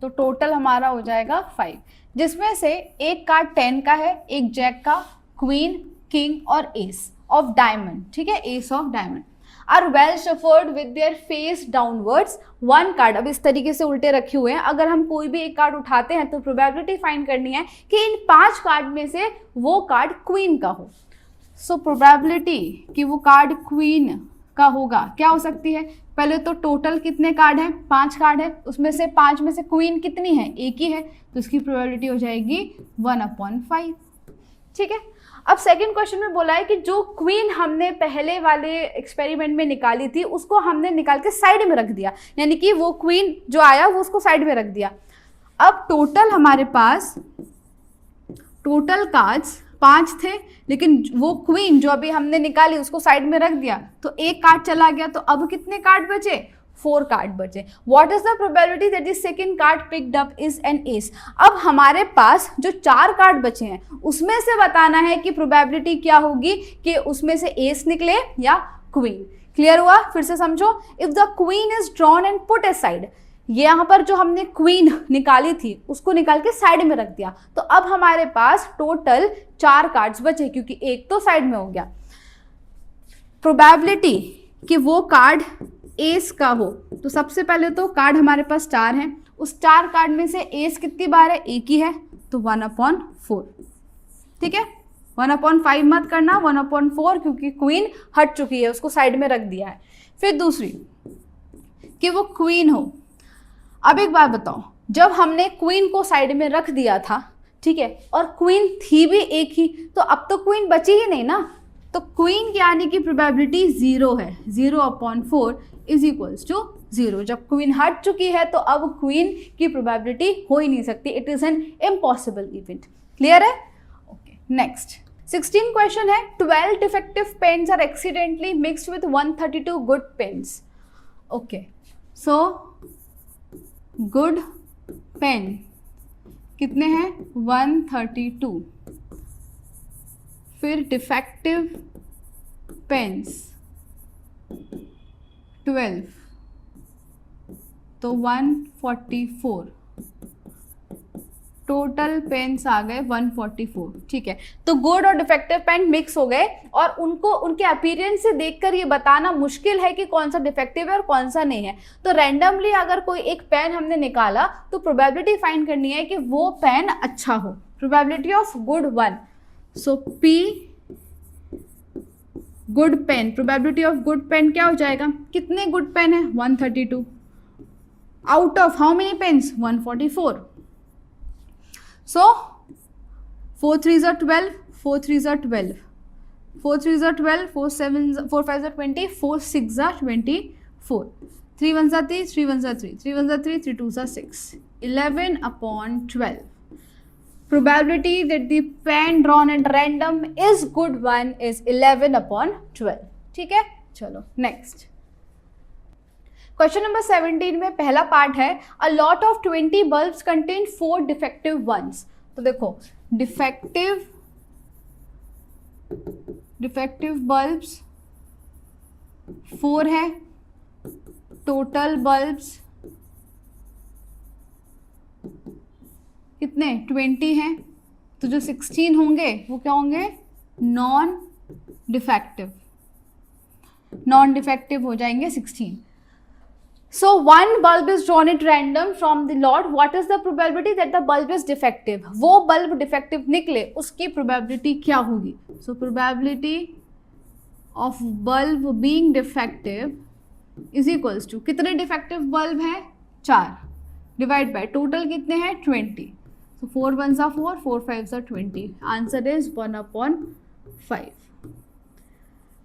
[SPEAKER 1] तो टोटल हमारा हो जाएगा 5, जिसमें से एक कार्ड 10 का है, एक जैक का, क्वीन, किंग और एस ऑफ डायमंड, ठीक है, ace of diamond are well shuffled with their face downwards 1 card. अब इस तरीके से उल्टे रखे हुए हैं, अगर हम कोई भी एक कार्ड उठाते हैं तो प्रोबेबिलिटी फाइंड करनी है कि इन 5 कार्ड में से वो कार्ड क्वीन का हो। सो प्रोबेबिलिटी कि वो कार्ड क्वीन का होगा क्या हो सकती है, पहले तो टोटल कितने कार्ड हैं 5 कार्ड है, उसमें से 5 में से क्वीन कितनी है एक ही है, तो इसकी प्रोबेबिलिटी हो जाएगी 1/5, ठीक है। अब सेकंड क्वेश्चन में बोला है कि जो क्वीन हमने पहले वाले एक्सपेरिमेंट में निकाली थी उसको हमने निकाल के साइड में रख दिया, यानी कि वो क्वीन जो आया वो उसको साइड में रख दिया। अब टोटल हमारे पास टोटल कार्ड्स 5 थे, लेकिन वो क्वीन जो अभी हमने निकाली उसको साइड में रख दिया, तो एक कार्ड चला गया, तो अब कितने कार्ड बचे 4 कार्ड बचे. What is the probability that the second card picked up is an S. अब हमारे पास जो 4 कार्ड बचे हैं उसमें से बताना है कि प्रोबेबिलिटी क्या होगी कि उसमें से एस निकले या क्वीन. क्लियर हुआ? फिर से समझो. If the queen is drawn and put aside, ये यहाँ पर जो हमने क्वीन निकाली थी उसको निकाल के साइड में रख दिया, तो अब हमारे पास टोटल 4 कार्ड्स बचे क्योंकि एक तो साइड में हो गया. प्रोबेबिलिटी कि वो कार्ड एस का हो, तो सबसे पहले तो कार्ड हमारे पास 4 हैं, उस 4 कार्ड में से एस कितनी बार है? एक ही है, तो 1/4. ठीक है, 1/5 मत करना, 1/4 क्योंकि क्वीन हट चुकी है, उसको साइड में रख दिया है. फिर दूसरी कि वो क्वीन हो. अब एक बात बताओ, जब हमने क्वीन को साइड में रख दिया था, ठीक है, और क्वीन थी भी एक ही, तो अब तो क्वीन बची ही नहीं ना, तो क्वीन की आने की प्रोबेबिलिटी 0 है. 0/4 इज इक्वल्स टू 0. जब क्वीन हट चुकी है तो अब क्वीन की प्रोबेबिलिटी हो ही नहीं सकती. It is an impossible event. Clear है? ओके, नेक्स्ट 16 क्वेश्चन है. 12 defective pens are accidentally mixed with 132 good pens. Okay, so good pen कितने हैं? 132. फिर डिफेक्टिव पेन्स 12, तो 144. टोटल पेन्स आ गए 144. ठीक है, तो गुड और डिफेक्टिव पेन मिक्स हो गए और उनको उनके अपीयरेंस से देखकर ये बताना मुश्किल है कि कौन सा डिफेक्टिव है और कौन सा नहीं है. तो रैंडमली अगर कोई एक पेन हमने निकाला तो प्रोबेबिलिटी फाइंड करनी है कि वो पेन अच्छा हो. Probability of good 1. So P good pen, probability of good pen क्या हो जाएगा? कितने गुड पेन है? 132. Out of how many pens? 144. So 4 3s are 12, 4 3s are 12, 4 3s are 12, 4 5s are 20, 4 6s are 24, 3 1s are 3, 3 1s are 3, 3 1s are 3, 3 2s are 6. 11/12. Probability that the pen drawn at random is good one is 11/12. ठीक है, चलो next. Question number 17 में पहला part है. A lot of 20 bulbs contain 4 defective ones. तो देखो, defective bulbs 4 है, total bulbs कितने? 20 हैं, तो जो 16 होंगे वो क्या होंगे? नॉन डिफेक्टिव हो जाएंगे 16. So one bulb is drawn at random from the lot. What is the probability that the bulb is defective? वो bulb defective निकले, उसकी probability क्या होगी? So probability of bulb being defective is equals to कितने defective bulb हैं? 4 divide by total कितने हैं? 20. So 4 1s are 4, 4 5s are 20. Answer is 1/5.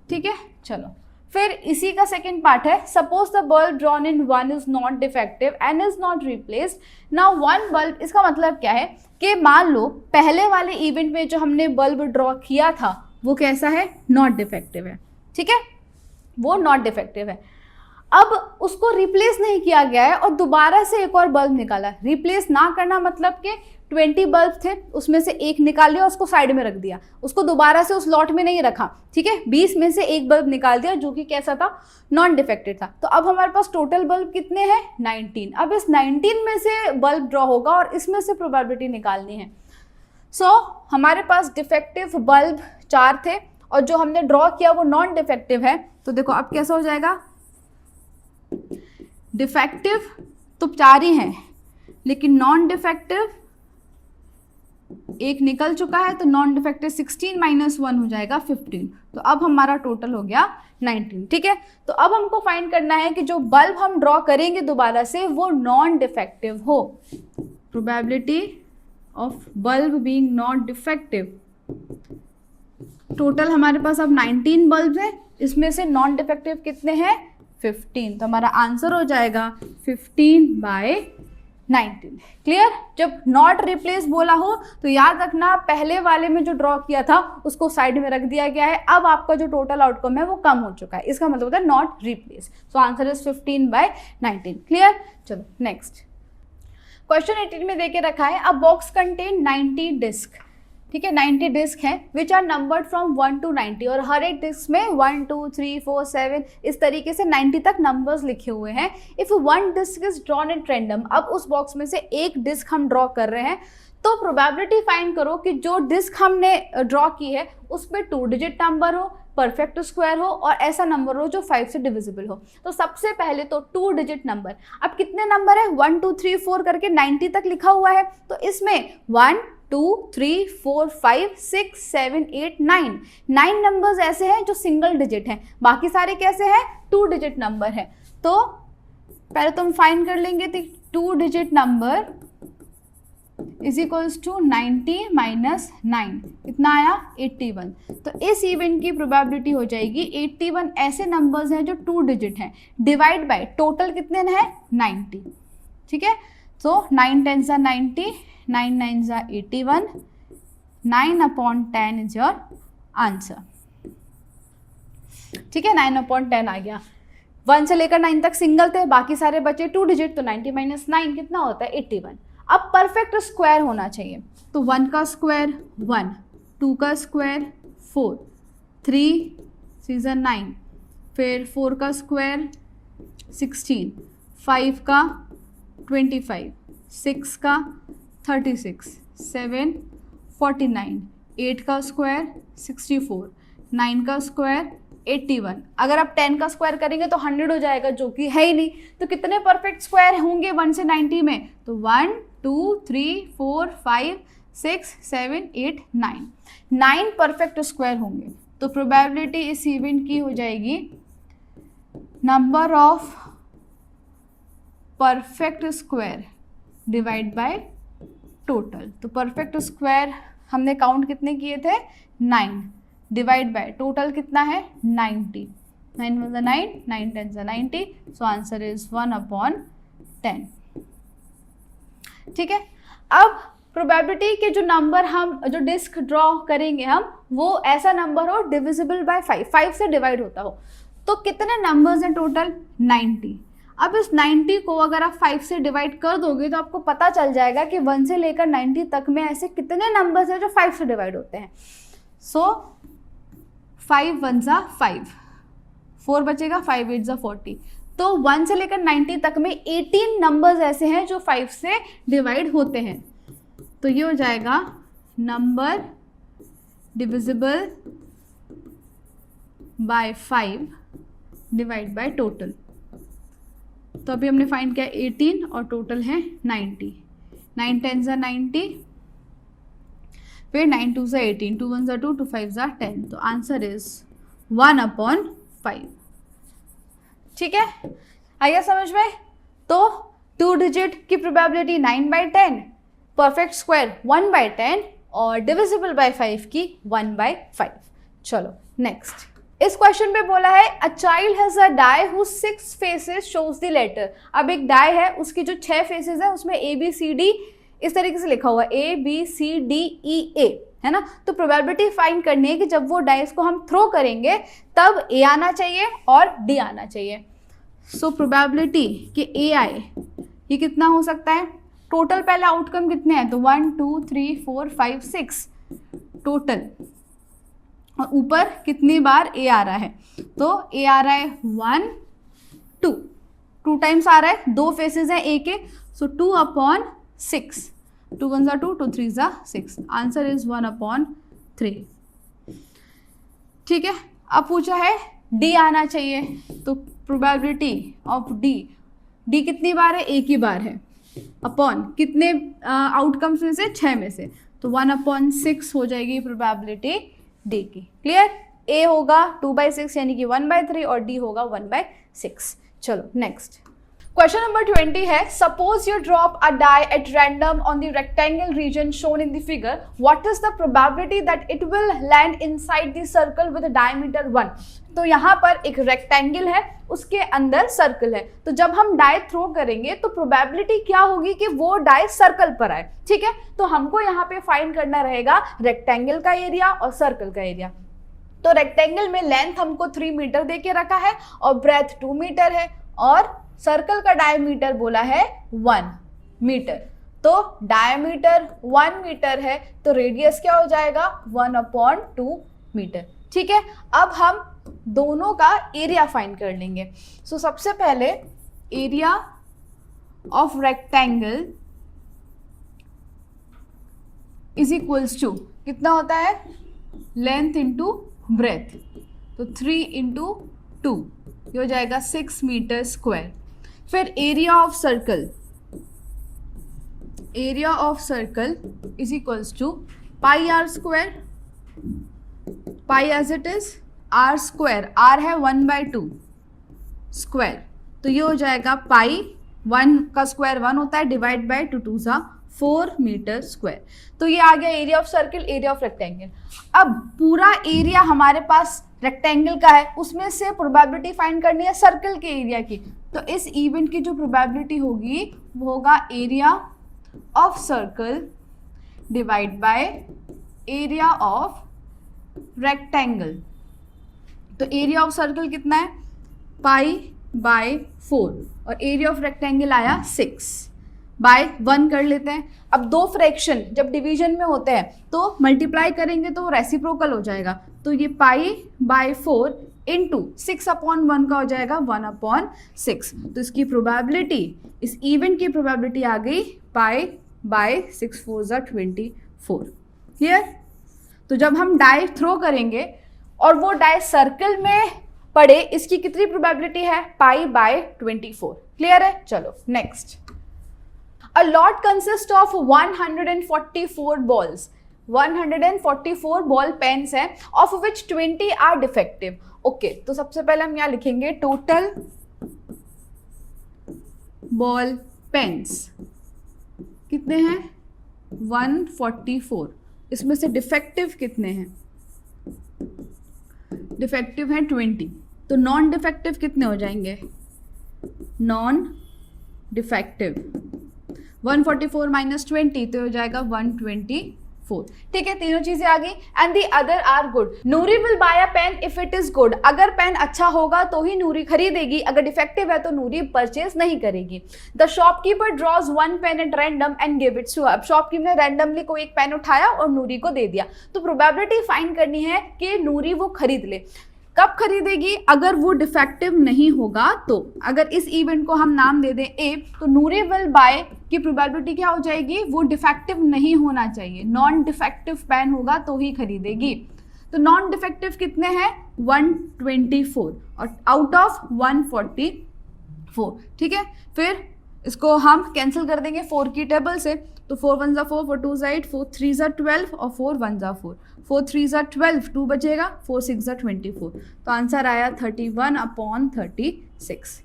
[SPEAKER 1] ठीक है, चलो. फिर इसी का सेकेंड पार्ट है. Suppose the bulb drawn in 1 is not defective and is not replaced. Now 1 bulb, इसका मतलब क्या है कि मान लो पहले वाले इवेंट में जो हमने बल्ब ड्रॉ किया था वो कैसा है? नॉट डिफेक्टिव है. ठीक है, वो नॉट डिफेक्टिव है. अब उसको रिप्लेस नहीं किया गया है और दोबारा से एक और बल्ब निकाला. रिप्लेस ना करना मतलब कि 20 बल्ब थे, उसमें से एक निकाल लिया, उसको साइड में रख दिया, उसको दोबारा से उस लॉट में नहीं रखा. ठीक है, 20 में से एक बल्ब निकाल दिया जो कि कैसा था? नॉन डिफेक्टिव था. तो अब हमारे पास टोटल बल्ब कितने हैं? 19. अब इस 19 में से बल्ब ड्रॉ होगा और इसमें से प्रोबेबिलिटी निकालनी है. सो हमारे पास डिफेक्टिव बल्ब 4 थे और जो हमने ड्रॉ किया वो नॉन डिफेक्टिव है. तो देखो अब कैसा हो जाएगा? डिफेक्टिव तो 4 ही हैं, लेकिन नॉन डिफेक्टिव एक निकल चुका है, तो नॉन डिफेक्टिव 16 - 1 हो जाएगा 15. तो अब हमारा टोटल हो गया 19. ठीक है, तो अब हमको फाइंड करना है कि जो बल्ब हम ड्रॉ करेंगे दोबारा से वो नॉन डिफेक्टिव हो. Probability of bulb being not defective. Total हमारे पास अब 19 बल्ब है, इसमें से नॉन डिफेक्टिव कितने हैं? 15. तो हमारा आंसर हो जाएगा 15/19. 19। क्लियर? जब नॉट रिप्लेस बोला हो तो याद रखना पहले वाले में जो ड्रॉ किया था उसको साइड में रख दिया गया है, अब आपका जो टोटल आउटकम है वो कम हो चुका है, इसका मतलब होता है not replace. So answer is 15/19। Clear? चलो नेक्स्ट क्वेश्चन 18 में देके रखा है अ बॉक्स कंटेन 90 डिस्क। ठीक है, 90 डिस्क हैं which are numbered from 1 to 90 और हर एक डिस्क में 1 2 3 4 7 इस तरीके से 90 तक नंबर्स लिखे हुए हैं। If one disc is drawn at random, अब उस बॉक्स में से एक डिस्क हम ड्रॉ कर रहे हैं तो प्रोबेबिलिटी फाइंड करो कि जो डिस्क हमने ड्रॉ की है उसमें 2 डिजिट नंबर हो, परफेक्ट स्क्वायर हो और ऐसा नंबर हो जो 5 से डिविजिबल हो। तो सबसे पहले तो 2 डिजिट नंबर, अब कितने नंबर है 1 2 3 4 करके 90 तक लिखा हुआ है, तो इसमें 1 2 3 4 5 6 7 8 9 नंबर्स ऐसे हैं जो सिंगल डिजिट हैं, बाकी सारे कैसे हैं 2 डिजिट नंबर है। तो पहले तुम फाइंड कर लेंगे तो 2 digit number is equals to 90 minus 9 कितना आया 81। तो इस इवेंट की प्रोबेबिलिटी हो जाएगी 81 ऐसे नंबर्स हैं जो 2 डिजिट हैं डिवाइड बाय टोटल कितने है 90। ठीक है, तो 9 10 are 90, 9 9 are 81, 9/10 is your answer. ठीक है, 9/10 आ गया। 1 से लेकर 9 तक सिंगल थे, बाकी सारे बचे 2 डिजिट, तो 90 माइनस 9 कितना होता है 81। अब परफेक्ट स्क्वायर होना चाहिए, तो 1 का स्क्वायर 1, 2 का स्क्वायर 4, 3 6 9, फिर 4 का स्क्वायर 16, 5 का 25, 6 का 36, 7 49, 8 का स्क्वायर 64, 9 का स्क्वायर 81। अगर आप 10 का स्क्वायर करेंगे तो 100 हो जाएगा, जो कि है ही नहीं। तो कितने परफेक्ट स्क्वायर होंगे 1 से 90 में, तो 1 2 3 4 5 6 7 8 9 परफेक्ट स्क्वायर होंगे। तो प्रोबेबिलिटी इस इवेंट की हो जाएगी number of perfect square divide by total. तो परफेक्ट स्क्वायर हमने काउंट कितने किए थे 9 डिवाइड बाय टोटल कितना है 90। 9 1 9, 9 10 90, सो आंसर इज 1/10। ठीक है, अब प्रोबेबिलिटी के जो नंबर हम जो डिस्क ड्रॉ करेंगे हम वो ऐसा नंबर हो डिविजिबल बाय 5 से डिवाइड होता हो। तो कितने नंबर्स हैं टोटल 90। अब इस 90 को अगर आप 5 से डिवाइड कर दोगे तो आपको पता चल जाएगा कि 1 से लेकर 90 तक में ऐसे कितने नंबर्स हैं जो 5 से डिवाइड होते हैं। सो 5 1 जा 5, 4 बचेगा, 5 8 जा 40। तो 1 से लेकर 90 तक में 18 नंबर्स ऐसे हैं जो 5 से डिवाइड होते हैं। तो ये हो जाएगा number divisible by 5 divide by total. तो अभी हमने फाइंड किया 18 और टोटल है 90। 9 10 जा 90, फिर 9 2 जा 18, 2 1 जा 2, 2 5 जा 10। तो आंसर इज 1/5। ठीक है, आइए समझ में। तो 2 डिजिट की प्रोबेबिलिटी 9/10, परफेक्ट स्क्वायर 1/10 और डिविजिबल बाय 5 की 1/5। चलो नेक्स्ट, इस क्वेश्चन पे बोला है a child has a die whose 6 faces shows the letter. अब एक डाई है, उसकी जो 6 फेसेस है उसमें ABCD इस तरीके से लिखा हुआ है ABCDEA, है ना। तो प्रोबेबिलिटी फाइंड करनी है कि जब वो डाइस को हम थ्रो करेंगे तब A आना चाहिए और D आना चाहिए। सो प्रोबेबिलिटी कि A आए ये कितना हो सकता है, टोटल पहले आउटकम कितने हैं, तो 1 2 3 4 5 6 टोटल, और ऊपर कितनी बार A आ रहा है, तो A आ रहा है 1 2 टाइम्स आ रहा है, 2 फेसेस हैं A के, सो 2/6, 2 1 जा 2, 2 3 जा 6, आंसर इज 1/3। ठीक है, अब पूछा है D आना चाहिए, तो प्रोबेबिलिटी ऑफ D कितनी बार है, एक ही बार है, अपॉन कितने आउटकम्स में से 6 में से, तो 1/6 हो जाएगी प्रोबेबिलिटी D की। क्लियर, A होगा 2/6 यानी कि 1/3 और D होगा 1/6। चलो नेक्स्ट क्वेश्चन नंबर 20 है, suppose you drop a die at random on the rectangle region shown in the figure, what is the probability that it will land inside the circle with diameter 1। तो यहाँ पर एक rectangle है, उसके अंदर circle है, तो जब हम डाई थ्रो करेंगे तो प्रोबेबिलिटी क्या होगी कि वो डाई सर्कल पर आए। ठीक है, तो हमको यहाँ पे फाइंड करना रहेगा रेक्टेंगल का एरिया और सर्कल का एरिया। तो रेक्टेंगल में लेंथ हमको 3 मीटर दे के रखा है और ब्रेथ 2 मीटर है और सर्कल का डायमीटर बोला है 1 मीटर। तो डायमीटर 1 मीटर है तो रेडियस क्या हो जाएगा 1/2 मीटर। ठीक है, अब हम दोनों का एरिया फाइंड कर लेंगे। सो सबसे पहले area of rectangle is equals to कितना होता है, लेंथ इंटू ब्रेथ, तो 3 इंटू 2 ये हो जाएगा 6 मीटर स्क्वायर। फिर area of circle, area of circle is equals to pi r square, pi as it is r square, r है 1/2 square, तो ये हो जाएगा पाई, 1 का स्क्वायर 1 होता है, डिवाइड बाय 2 2 सा 4 मीटर स्क्वायर। तो ये आ गया area of circle, area of rectangle. अब पूरा एरिया हमारे पास रेक्टेंगल का है, उसमें से प्रोबेबिलिटी फाइंड करनी है सर्कल के एरिया की। तो इस इवेंट की जो प्रोबेबिलिटी होगी वो होगा area of circle divide by area of rectangle. तो एरिया ऑफ सर्कल कितना है, π/4 और एरिया ऑफ रेक्टेंगल आया 6/1 कर लेते हैं। अब दो फ्रैक्शन जब डिवीजन में होते हैं तो मल्टीप्लाई करेंगे तो रेसिप्रोकल हो जाएगा, तो ये π/4 इंटू 6/1 का हो जाएगा 1/6। तो इसकी प्रोबेबिलिटी, इस इवेंट की प्रोबेबिलिटी आ गई π/6 4 = 24। क्लियर? तो जब हम डाई थ्रो करेंगे और वो डाई सर्कल में पड़े, इसकी कितनी प्रोबेबिलिटी है, π/24। क्लियर है? चलो नेक्स्ट। A lot consists of 144 balls. 144 ball pens हैं, of which 20 are defective. Okay, तो सबसे पहले हम यहाँ लिखेंगे टोटल बॉल पेन्स कितने हैं, 144। इसमें से डिफेक्टिव कितने हैं, डिफेक्टिव हैं 20। तो नॉन डिफेक्टिव कितने हो जाएंगे, नॉन डिफेक्टिव 144 माइनस 20 तो हो जाएगा 124। ठीक है, तीनों चीजें आ गई। And the other are good. Noori will buy a pen if it is good. अगर पेन अच्छा होगा तो ही नूरी खरीदेगी, अगर डिफेक्टिव है तो नूरी परचेज नहीं करेगी। The shopkeeper draws 1 pen at random and give it to her. Shopkeeper ने रैंडमली कोई एक पेन उठाया और नूरी को दे दिया। तो प्रोबेबिलिटी फाइंड करनी है कि नूरी वो खरीद ले। कब खरीदेगी, अगर वो डिफेक्टिव नहीं होगा तो। अगर इस इवेंट को हम नाम दे दें ए, तो नूरी विल बाय की प्रोबेबिलिटी क्या हो जाएगी, वो डिफेक्टिव नहीं होना चाहिए, नॉन डिफेक्टिव पेन होगा तो ही खरीदेगी। तो नॉन डिफेक्टिव कितने हैं, 124 और आउट ऑफ 144। ठीक है, फिर इसको हम कैंसिल कर देंगे 4 की टेबल से। तो 4 1 = 4, 4 2 = 8, 4 3 = 12 और 4 1 = 4, 4 3 = 12, 2 बचेगा, 4 6 = 24। तो आंसर आया 31/36।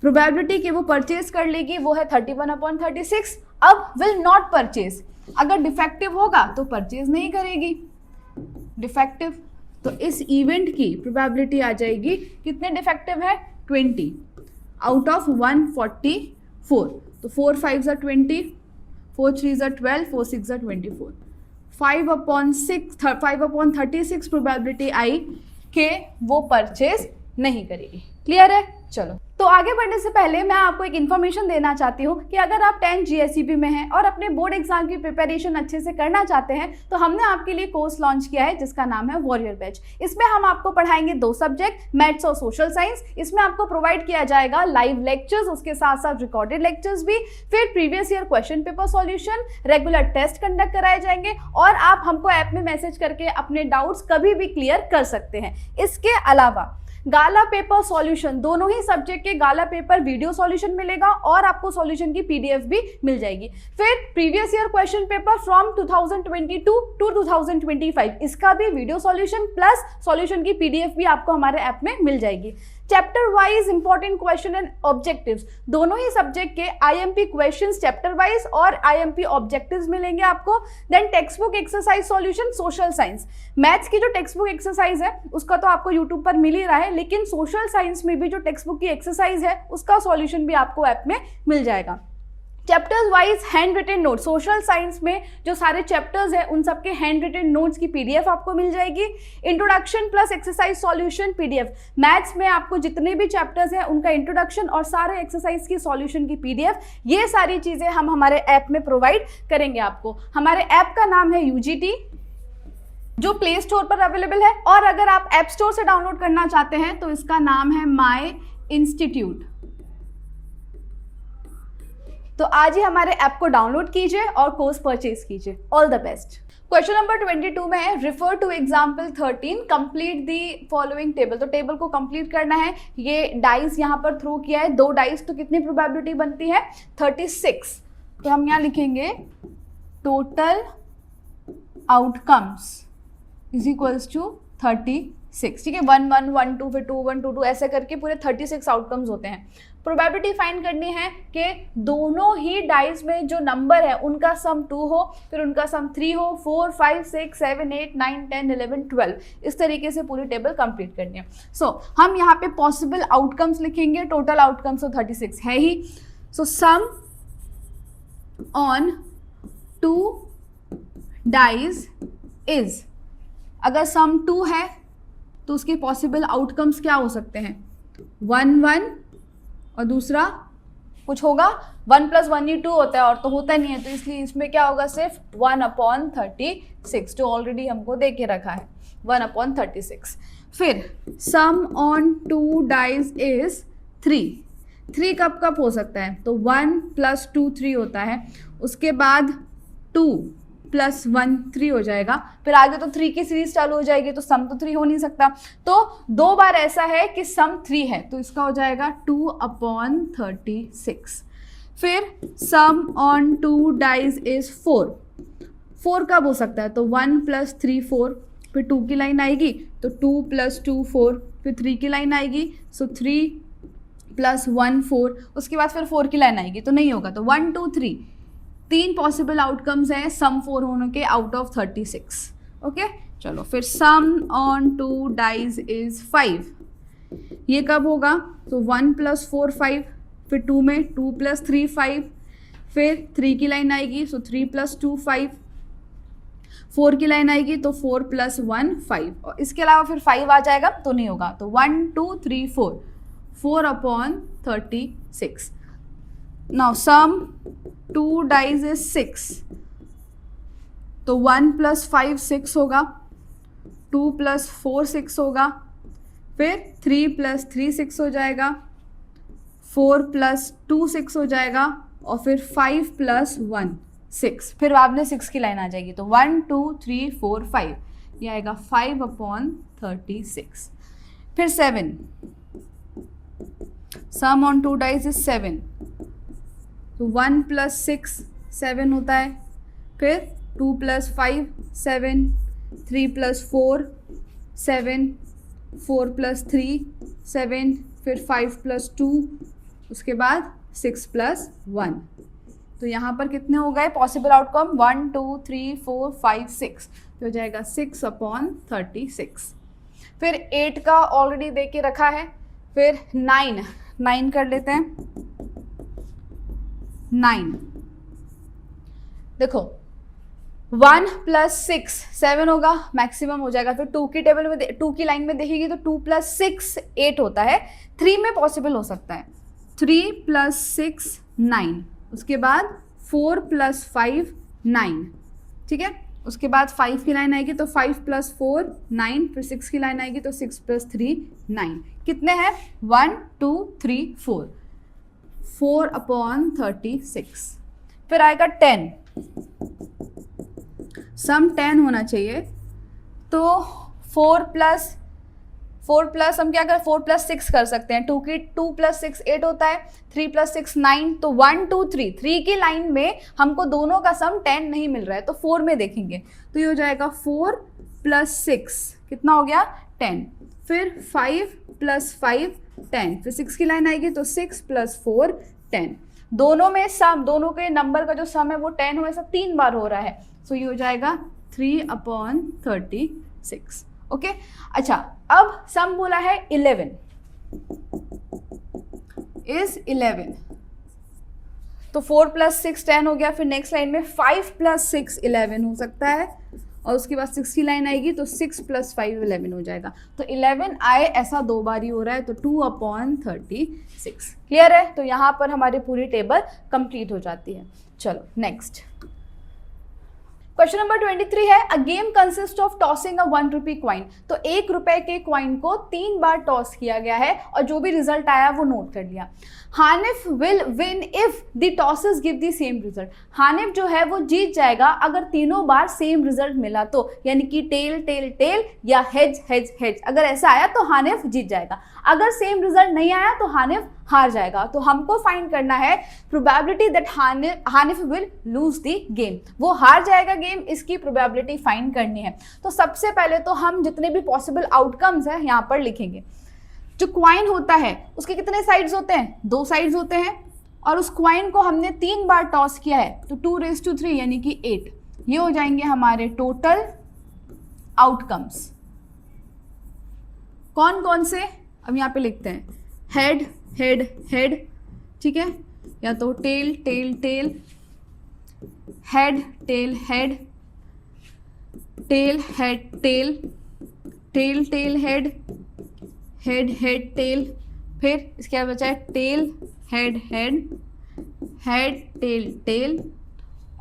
[SPEAKER 1] प्रोबेबिलिटी कि वो परचेज कर लेगी वो है 31/36। अब विल नॉट परचेज, अगर डिफेक्टिव होगा तो परचेज नहीं करेगी, डिफेक्टिव। तो इस इवेंट की प्रोबेबिलिटी आ जाएगी, कितने डिफेक्टिव है, 20 आउट ऑफ 144। तो 4 5 = 20, 4 3 = 12, 4 6 = 24। 5/36 प्रोबेबिलिटी आई कि वो परचेज नहीं करेगी। क्लियर है? चलो, तो आगे बढ़ने से पहले मैं आपको एक इन्फॉर्मेशन देना चाहती हूँ कि अगर आप 10th GSEB में हैं और अपने बोर्ड एग्जाम की प्रिपरेशन अच्छे से करना चाहते हैं तो हमने आपके लिए कोर्स लॉन्च किया है जिसका नाम है वॉरियर बैच। इसमें हम आपको पढ़ाएंगे 2 सब्जेक्ट, मैथ्स और सोशल साइंस। इसमें आपको प्रोवाइड किया जाएगा लाइव लेक्चर्स, उसके साथ साथ रिकॉर्डेड लेक्चर्स भी, फिर previous year question paper solution, regular test conduct कराए जाएंगे और आप हमको ऐप में मैसेज करके अपने डाउट्स कभी भी क्लियर कर सकते हैं। इसके अलावा गाला पेपर सॉल्यूशन, दोनों ही सब्जेक्ट के गाला पेपर वीडियो सॉल्यूशन मिलेगा और आपको सॉल्यूशन की PDF भी मिल जाएगी। फिर previous year question paper from 2022 to 2025, इसका भी वीडियो सॉल्यूशन प्लस सॉल्यूशन की PDF भी आपको हमारे ऐप में मिल जाएगी। Chapter wise important question and objectives, दोनों ही सब्जेक्ट के आईएमपी क्वेश्चंस चैप्टर वाइज और आईएमपी ऑब्जेक्टिव्स मिलेंगे आपको। Then text book exercise solution social science, maths की जो टेक्स्ट बुक एक्सरसाइज है उसका तो आपको यूट्यूब पर मिल ही रहा है, लेकिन सोशल साइंस में भी जो टेक्स्ट बुक की एक्सरसाइज है उसका सॉल्यूशन भी आपको ऐप में मिल जाएगा। Chapters wise hand written note, social science में जो सारे चैप्टर्स हैं उन सबके हैंड रिटन नोट्स की पीडीएफ आपको मिल जाएगी। Introduction plus exercise solution PDF, maths में आपको जितने भी चैप्टर्स हैं उनका इंट्रोडक्शन और सारे एक्सरसाइज की सॉल्यूशन की पीडीएफ, ये सारी चीजें हम हमारे ऐप में प्रोवाइड करेंगे आपको। हमारे ऐप का नाम है यूजीटी, जो प्ले स्टोर पर अवेलेबल है, और अगर आप ऐप स्टोर से डाउनलोड करना चाहते हैं तो इसका नाम है माई इंस्टीट्यूट। तो आज ही हमारे ऐप को डाउनलोड कीजिए और कोर्स परचेज कीजिए। All the best. Question number 22 में है, refer to example 13, complete the following table. तो टेबल को कंप्लीट करना है। ये डाइस यहाँ पर थ्रो किया है, 2 डाइस, तो कितनी प्रोबेबिलिटी बनती है 36। तो हम यहाँ लिखेंगे total outcomes is equals to 36। ठीक है, 1 1 1 2 फिर 2 1 2 2 ऐसे करके पूरे 36 आउटकम्स होते हैं। प्रोबेबिलिटी फाइंड करनी है कि दोनों ही डाइस में जो नंबर है उनका सम 2 हो, फिर उनका सम 3 हो, 4 5 6 7 8 9 10 11 12, इस तरीके से पूरी टेबल कंप्लीट करनी है। सो हम यहाँ पे पॉसिबल आउटकम्स लिखेंगे। टोटल आउटकम्स तो 36 है ही। सो सम ऑन 2 डाइस इज, अगर सम 2 है तो उसके पॉसिबल आउटकम्स क्या हो सकते हैं, 1 1 और दूसरा कुछ होगा 1 + 1 ही 2 होता है और तो होता नहीं है, तो इसलिए इसमें क्या होगा सिर्फ 1/36, जो ऑलरेडी हमको दे के रखा है 1/36। फिर सम ऑन 2 डाइस इज 3 कब कब हो सकता है, तो 1 + 2 3 होता है, उसके बाद 2 + 1 3 हो जाएगा, फिर आगे तो 3 की सीरीज चालू हो जाएगी, तो सम तो 3 हो नहीं सकता। तो 2 बार ऐसा है कि सम 3 है, तो इसका हो जाएगा 2/36। फिर सम ऑन 2 डाइस इज 4 कब हो सकता है, तो 1 + 3 4, फिर 2 की लाइन आएगी तो 2 + 2 4, फिर 3 की लाइन आएगी, सो 3 + 1 4, उसके बाद फिर 4 की लाइन आएगी तो नहीं होगा, तो 1 2 3, 3 पॉसिबल आउटकम्स हैं सम 4 होने के आउट ऑफ 36। ओके, चलो फिर सम ऑन 2 डाइस इज 5, ये कब होगा, तो 1 + 4 5, फिर 2 में 2 + 3 5, फिर 3 की लाइन आएगी, सो 3 + 2 5, 4 की लाइन आएगी तो 4 + 1 5, और इसके अलावा फिर 5 आ जाएगा तो नहीं होगा, तो 1 2 3 4, 4/36। Now sum 2 डाइस इज 6, तो 1 + 5 6 होगा, 2 + 4 6 होगा, फिर 3 + 3 6 हो जाएगा, 4 + 2 6 हो जाएगा, और फिर 5 + 1 6, फिर बाद में 6 की लाइन आ जाएगी, तो 1 2 3 4 5, ये आएगा 5/36। फिर 7, सम ऑन 2 डाइस इज 7, तो 1 + 6 7 होता है, फिर 2 + 5 7, 3 + 4 7, 4 + 3 7, फिर 5 + 2, उसके बाद 6 + 1, तो यहाँ पर कितने हो गए पॉसिबल आउटकम, 1 2 3 4 5 6, तो हो जाएगा 6/36। फिर 8 का ऑलरेडी दे के रखा है। फिर 9 कर लेते हैं। 9 देखो 1 + 6 7 होगा, मैक्सिमम हो जाएगा। फिर 2 की टेबल में 2 की लाइन में देखेगी तो 2 + 6 8 होता है, 3 में पॉसिबल हो सकता है, 3 + 6 9, उसके बाद 4 + 5 9, ठीक है। उसके बाद 5 की लाइन आएगी तो 5 + 4 9, फिर 6 की लाइन आएगी तो 6 + 3 9, कितने हैं 1 2 3 4, 4/36। फिर आएगा 10, सम 10 होना चाहिए, तो 4 प्लस हम क्या कर 4 + 6 कर सकते हैं, 2 + 6 8 होता है, 3 + 6 9, तो 1 2 3 की लाइन में हमको दोनों का सम 10 नहीं मिल रहा है, तो 4 में देखेंगे तो ये हो जाएगा 4 + 6 कितना हो गया 10, फिर 5 + 5 10, फिर 6 की लाइन आएगी तो 6 + 4 10, दोनों में सम, दोनों के नंबर का जो सम है वो 10 हो, ऐसा 3 बार हो रहा है, सो ये हो जाएगा 3/36। ओके, अच्छा अब सम बोला है 11 इज 11, तो 4 + 6 10 हो गया, फिर नेक्स्ट लाइन में 5 + 6 11 हो सकता है, और उसके बाद 6 की लाइन आएगी तो 6 + 5 11 हो जाएगा, तो 11 आए ऐसा 2 बार ही हो रहा है, तो 2/36। क्लियर है, तो यहाँ पर हमारी पूरी टेबल कंप्लीट हो जाती है। चलो नेक्स्ट क्वेश्चन नंबर 23 है, a game consist of tossing a 1 rupee coin, तो 1 रुपए के क्वाइन को 3 बार टॉस किया गया है और जो भी रिजल्ट आया वो नोट कर लिया। Hanif will win if the tosses give the same result, Hanif जो है वो जीत जाएगा अगर तीनों बार सेम रिजल्ट मिला तो, यानी कि टेल टेल टेल या हेज हेज हेज, अगर ऐसा आया तो हानिफ जीत जाएगा, अगर सेम रिजल्ट नहीं आया तो हानिफ हार जाएगा। तो हमको फाइंड करना है probability that Hanif will lose the game, वो हार जाएगा गेम, इसकी प्रोबेबिलिटी फाइंड करनी है। तो सबसे पहले तो हम जितने भी पॉसिबल आउटकम्स हैं यहाँ पर लिखेंगे। जो क्वाइन होता है उसके कितने साइड्स होते हैं, 2 साइड्स होते हैं, और उस क्वाइन को हमने 3 बार टॉस किया है, तो 2⁻³ यानी कि 8, ये हो जाएंगे हमारे टोटल आउटकम्स। कौन कौन से, अब यहाँ पे लिखते हैं, हेड हेड हेड, ठीक है, या तो tail tail tail, head tail head, tail head tail, tail tail head, head head tail, फिर इसके बाद बचा है tail head head, head tail tail,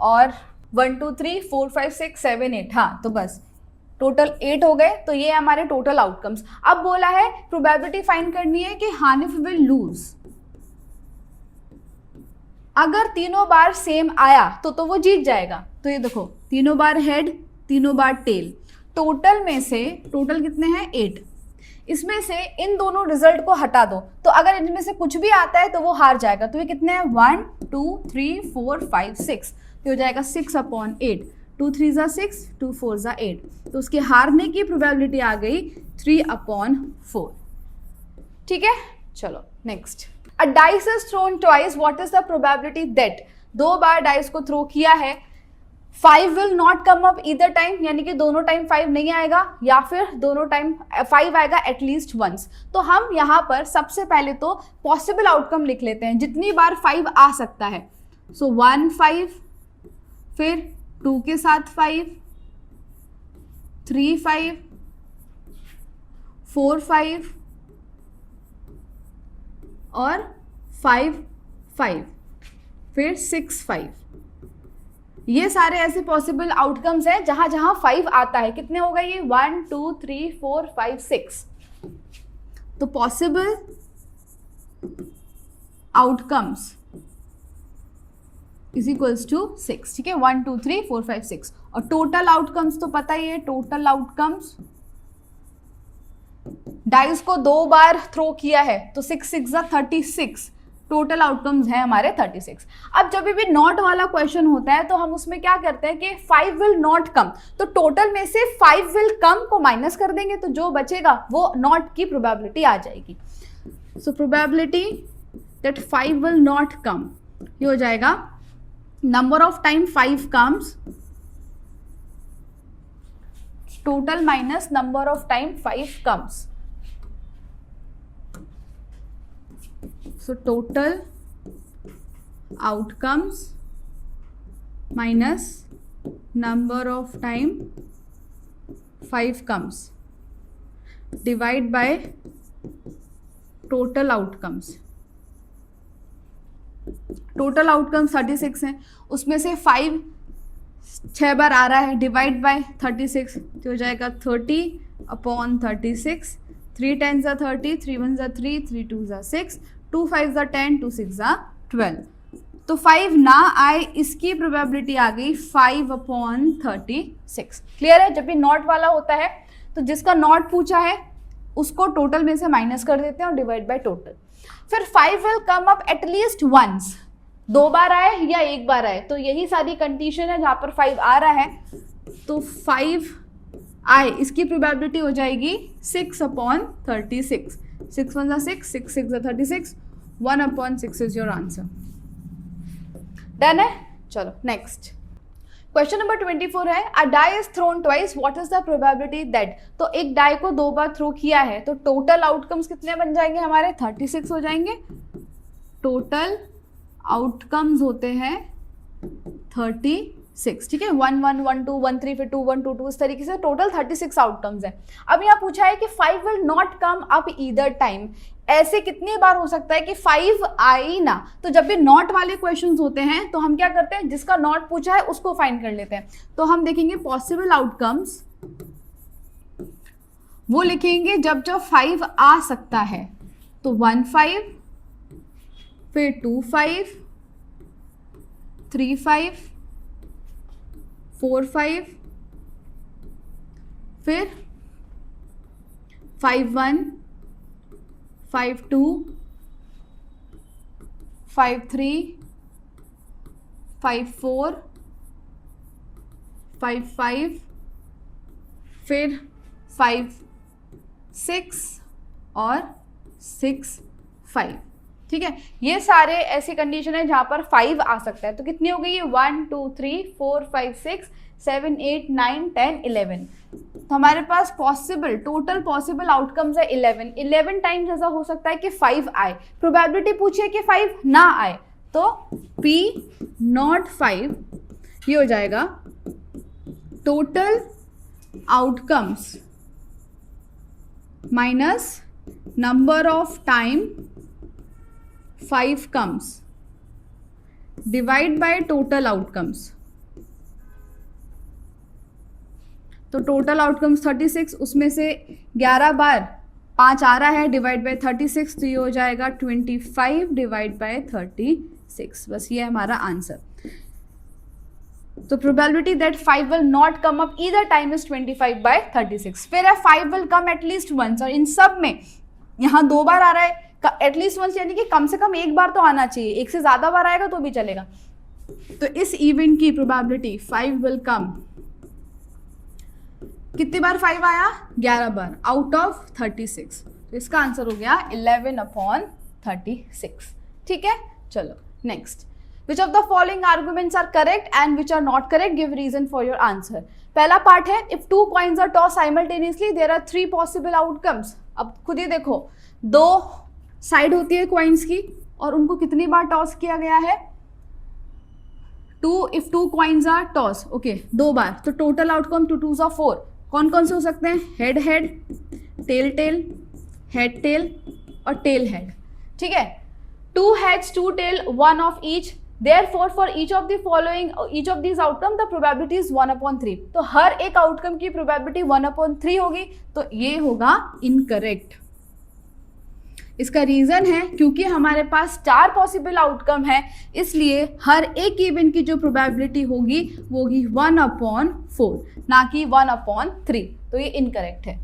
[SPEAKER 1] और 1 2 3 4 5 6 7 8, हाँ तो बस टोटल 8 हो गए। तो ये हमारे टोटल आउटकम्स। अब बोला है प्रोबेबिलिटी फाइंड करनी है कि हानिफ विल लूज, अगर तीनों बार सेम आया तो वो जीत जाएगा। तो ये देखो, तीनों बार हेड, तीनों बार टेल, टोटल में से, टोटल कितने हैं 8, इसमें से इन दोनों रिजल्ट को हटा दो, तो अगर इनमें से कुछ भी आता है तो वो हार जाएगा। तो ये कितने हैं 1 2 3 4 5 6, तो हो जाएगा 6/8, 2 3 = 6, 2 4 = 8, तो उसके हारने की प्रोबेबिलिटी आ गई 3/4। ठीक है, चलो next. A dice is thrown twice, what is the probability that, 2 bar dice को थ्रो किया है, 5 will not come up either time, यानी कि दोनों टाइम 5 नहीं आएगा, या फिर दोनों टाइम 5 आएगा एटलीस्ट वंस। तो हम यहाँ पर सबसे पहले तो पॉसिबल आउटकम लिख लेते हैं, जितनी बार 5 आ सकता है। सो 1 5, फिर 2 के साथ 5, 3 5, 4 5 और 5 5, फिर 6 5। ये सारे ऐसे पॉसिबल आउटकम्स हैं जहां जहां 5 आता है। कितने हो गए ये 1 2 3 4 5 6। तो possible outcomes is equals to 6। ठीक है, 1 2 3 4 5 6। और टोटल आउटकम्स तो पता ही है, टोटल आउटकम्स, डाइस को 2 बार थ्रो किया है तो 6 6 = 36, टोटल आउटकम्स है हमारे 36। अब जब भी नॉट वाला क्वेश्चन होता है तो हम उसमें क्या करते हैं कि 5 विल नॉट कम, तो टोटल में से 5 विल कम को माइनस कर देंगे, तो जो बचेगा वो नॉट की प्रोबेबिलिटी आ जाएगी। सो probability that 5 will not come, ये हो जाएगा number of time 5 comes, total minus number of time 5 comes. So total outcomes minus number of time 5 comes divide by total outcomes. Total outcome 36 हैं, उसमें से 5 6 बार आ रहा है, डिवाइड बाय 36, तो हो जाएगा 30/36। 3 10 = 30, 3 1 = 3, 3 2 = 6, 2 5 = 10, 2 6 = 12। तो 5 ना आए इसकी प्रोबेबिलिटी आ गई 5/36। क्लियर है, जब भी नॉट वाला होता है तो जिसका नॉट पूछा है उसको टोटल में से माइनस कर देते हैं और डिवाइड बाय टोटल। फिर 5 will come up at least once, 2 बार आए या 1 बार आए, तो यही सारी कंडीशन है जहां पर 5 आ रहा है। तो 5 आई, इसकी प्रोबेबिलिटी हो जाएगी 6/36। 6 1 6, 6 6 36, 1/6 इज योर आंसर। डन है। चलो नेक्स्ट क्वेश्चन नंबर 24 है, a die is thrown twice, what is the probability that. तो एक डाई को 2 बार थ्रो किया है तो टोटल आउटकम्स कितने बन जाएंगे हमारे, 36 हो जाएंगे। टोटल आउटकम्स होते हैं 36, ठीक है। 1 1 1 2 1 3 फिर 2 1 2 2, इस तरीके से टोटल 36 आउटकम्स है। अब यहाँ पूछा है कि 5 will not come up either time. ऐसे कितनी बार हो सकता है कि 5 आई ना, तो जब भी नॉट वाले क्वेश्चंस होते हैं तो हम क्या करते हैं, जिसका नॉट पूछा है उसको फाइंड कर लेते हैं। तो हम देखेंगे पॉसिबल आउटकम्स, वो लिखेंगे जब जब 5 आ सकता है। तो 1 5, फिर 2 5, 3 5, 4 5, फिर 5 1, 5 2, 5 3, 5 4, 5 5, फिर 5 6 और 6 5, ठीक है। ये सारे ऐसी कंडीशन है जहां पर 5 आ सकता है। तो कितनी हो गई ये, 1 2 3 4 5 6 7 8 9 10 11। तो हमारे पास पॉसिबल, टोटल पॉसिबल आउटकम्स है 11। 11 टाइम्स ऐसा हो सकता है कि 5 आए। प्रोबेबिलिटी पूछी है कि 5 ना आए, तो P नॉट 5 ये हो जाएगा total outcomes minus number of time 5 comes divide by total outcomes. तो टोटल आउटकम्स 36, उसमें से 11 बार 5 आ रहा है, डिवाइड बाय 36, तो ये हो जाएगा 25 डिवाइड बाय 36। बस ये हमारा आंसर। तो probability that 5 will not come up either time is 25/36। फिर है 5 विल कम एटलीस्ट वंस, और इन सब में यहाँ 2 बार आ रहा है, एटलीस्ट वंस यानी कि कम से कम 1 बार तो आना चाहिए। 1 से ज्यादा बार आएगा तो भी चलेगा। तो इस इवेंट की प्रोबेबिलिटी 5 विल कम, कितनी बार 5 आया, 11 बार आउट ऑफ 36। तो इसका आंसर हो गया 11/36, ठीक है। चलो next, which of the following arguments are correct and which are not correct, give reason for your answer. पहला पार्ट है, if 2 coins are toss simultaneously there are 3 possible outcomes. अब खुद ही देखो, 2 साइड होती है कॉइन्स की और उनको कितनी बार टॉस किया गया है, 2। If 2 coins are toss, okay 2 बार, तो टोटल आउटकम 2 2s 4। कौन कौन से हो सकते हैं, head head, tail tail, head tail और टेल हेड, ठीक है। 2 heads 2 tail 1 of each, therefore for each of the following, each of these outcome the probability is 1/3। तो हर एक आउटकम की प्रोबेबिलिटी 1/3 होगी, तो ये होगा इनकरेक्ट। इसका रीजन है क्योंकि हमारे पास 4 पॉसिबल आउटकम है, इसलिए हर एक इवेंट की जो प्रोबेबिलिटी होगी वो होगी 1/4, ना कि 1/3। तो ये इनकरेक्ट है।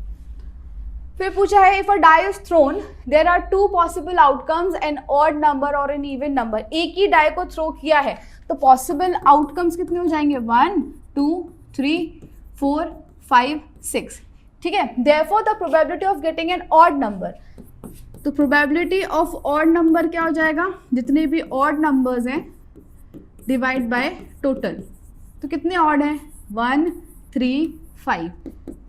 [SPEAKER 1] फिर पूछा है, if a die is thrown there are 2 possible outcomes, an odd number और एन इवन नंबर। एक ही डाई को थ्रो किया है तो पॉसिबल आउटकम्स कितने हो जाएंगे, 1 2 3 4 5 6, ठीक है। Therefore the probability of getting an odd number, तो प्रोबेबिलिटी ऑफ ऑड नंबर क्या हो जाएगा, जितने भी ऑड नंबर्स हैं डिवाइड बाय टोटल। तो कितने ऑड हैं, 1 3 5,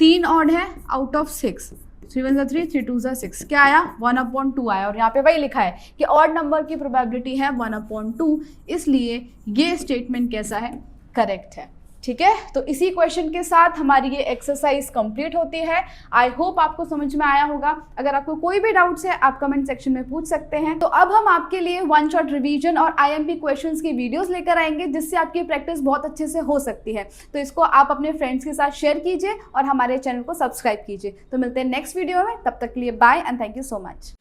[SPEAKER 1] 3 ऑड है आउट ऑफ 6। 3 1 3, 3 2 6, क्या आया, 1/2 आया। और यहाँ पे वही लिखा है कि ऑड नंबर की प्रोबेबिलिटी है 1/2, इसलिए ये स्टेटमेंट कैसा है, करेक्ट है, ठीक है। तो इसी क्वेश्चन के साथ हमारी ये एक्सरसाइज कंप्लीट होती है। आई होप आपको समझ में आया होगा। अगर आपको कोई भी डाउट्स है आप कमेंट सेक्शन में पूछ सकते हैं। तो अब हम आपके लिए 1 शॉट रिवीजन और IMP क्वेश्चंस की वीडियोस लेकर आएंगे, जिससे आपकी प्रैक्टिस बहुत अच्छे से हो सकती है। तो इसको आप अपने फ्रेंड्स के साथ शेयर कीजिए और हमारे चैनल को सब्सक्राइब कीजिए। तो मिलते हैं नेक्स्ट वीडियो में, तब तक के लिए bye and thank you so much.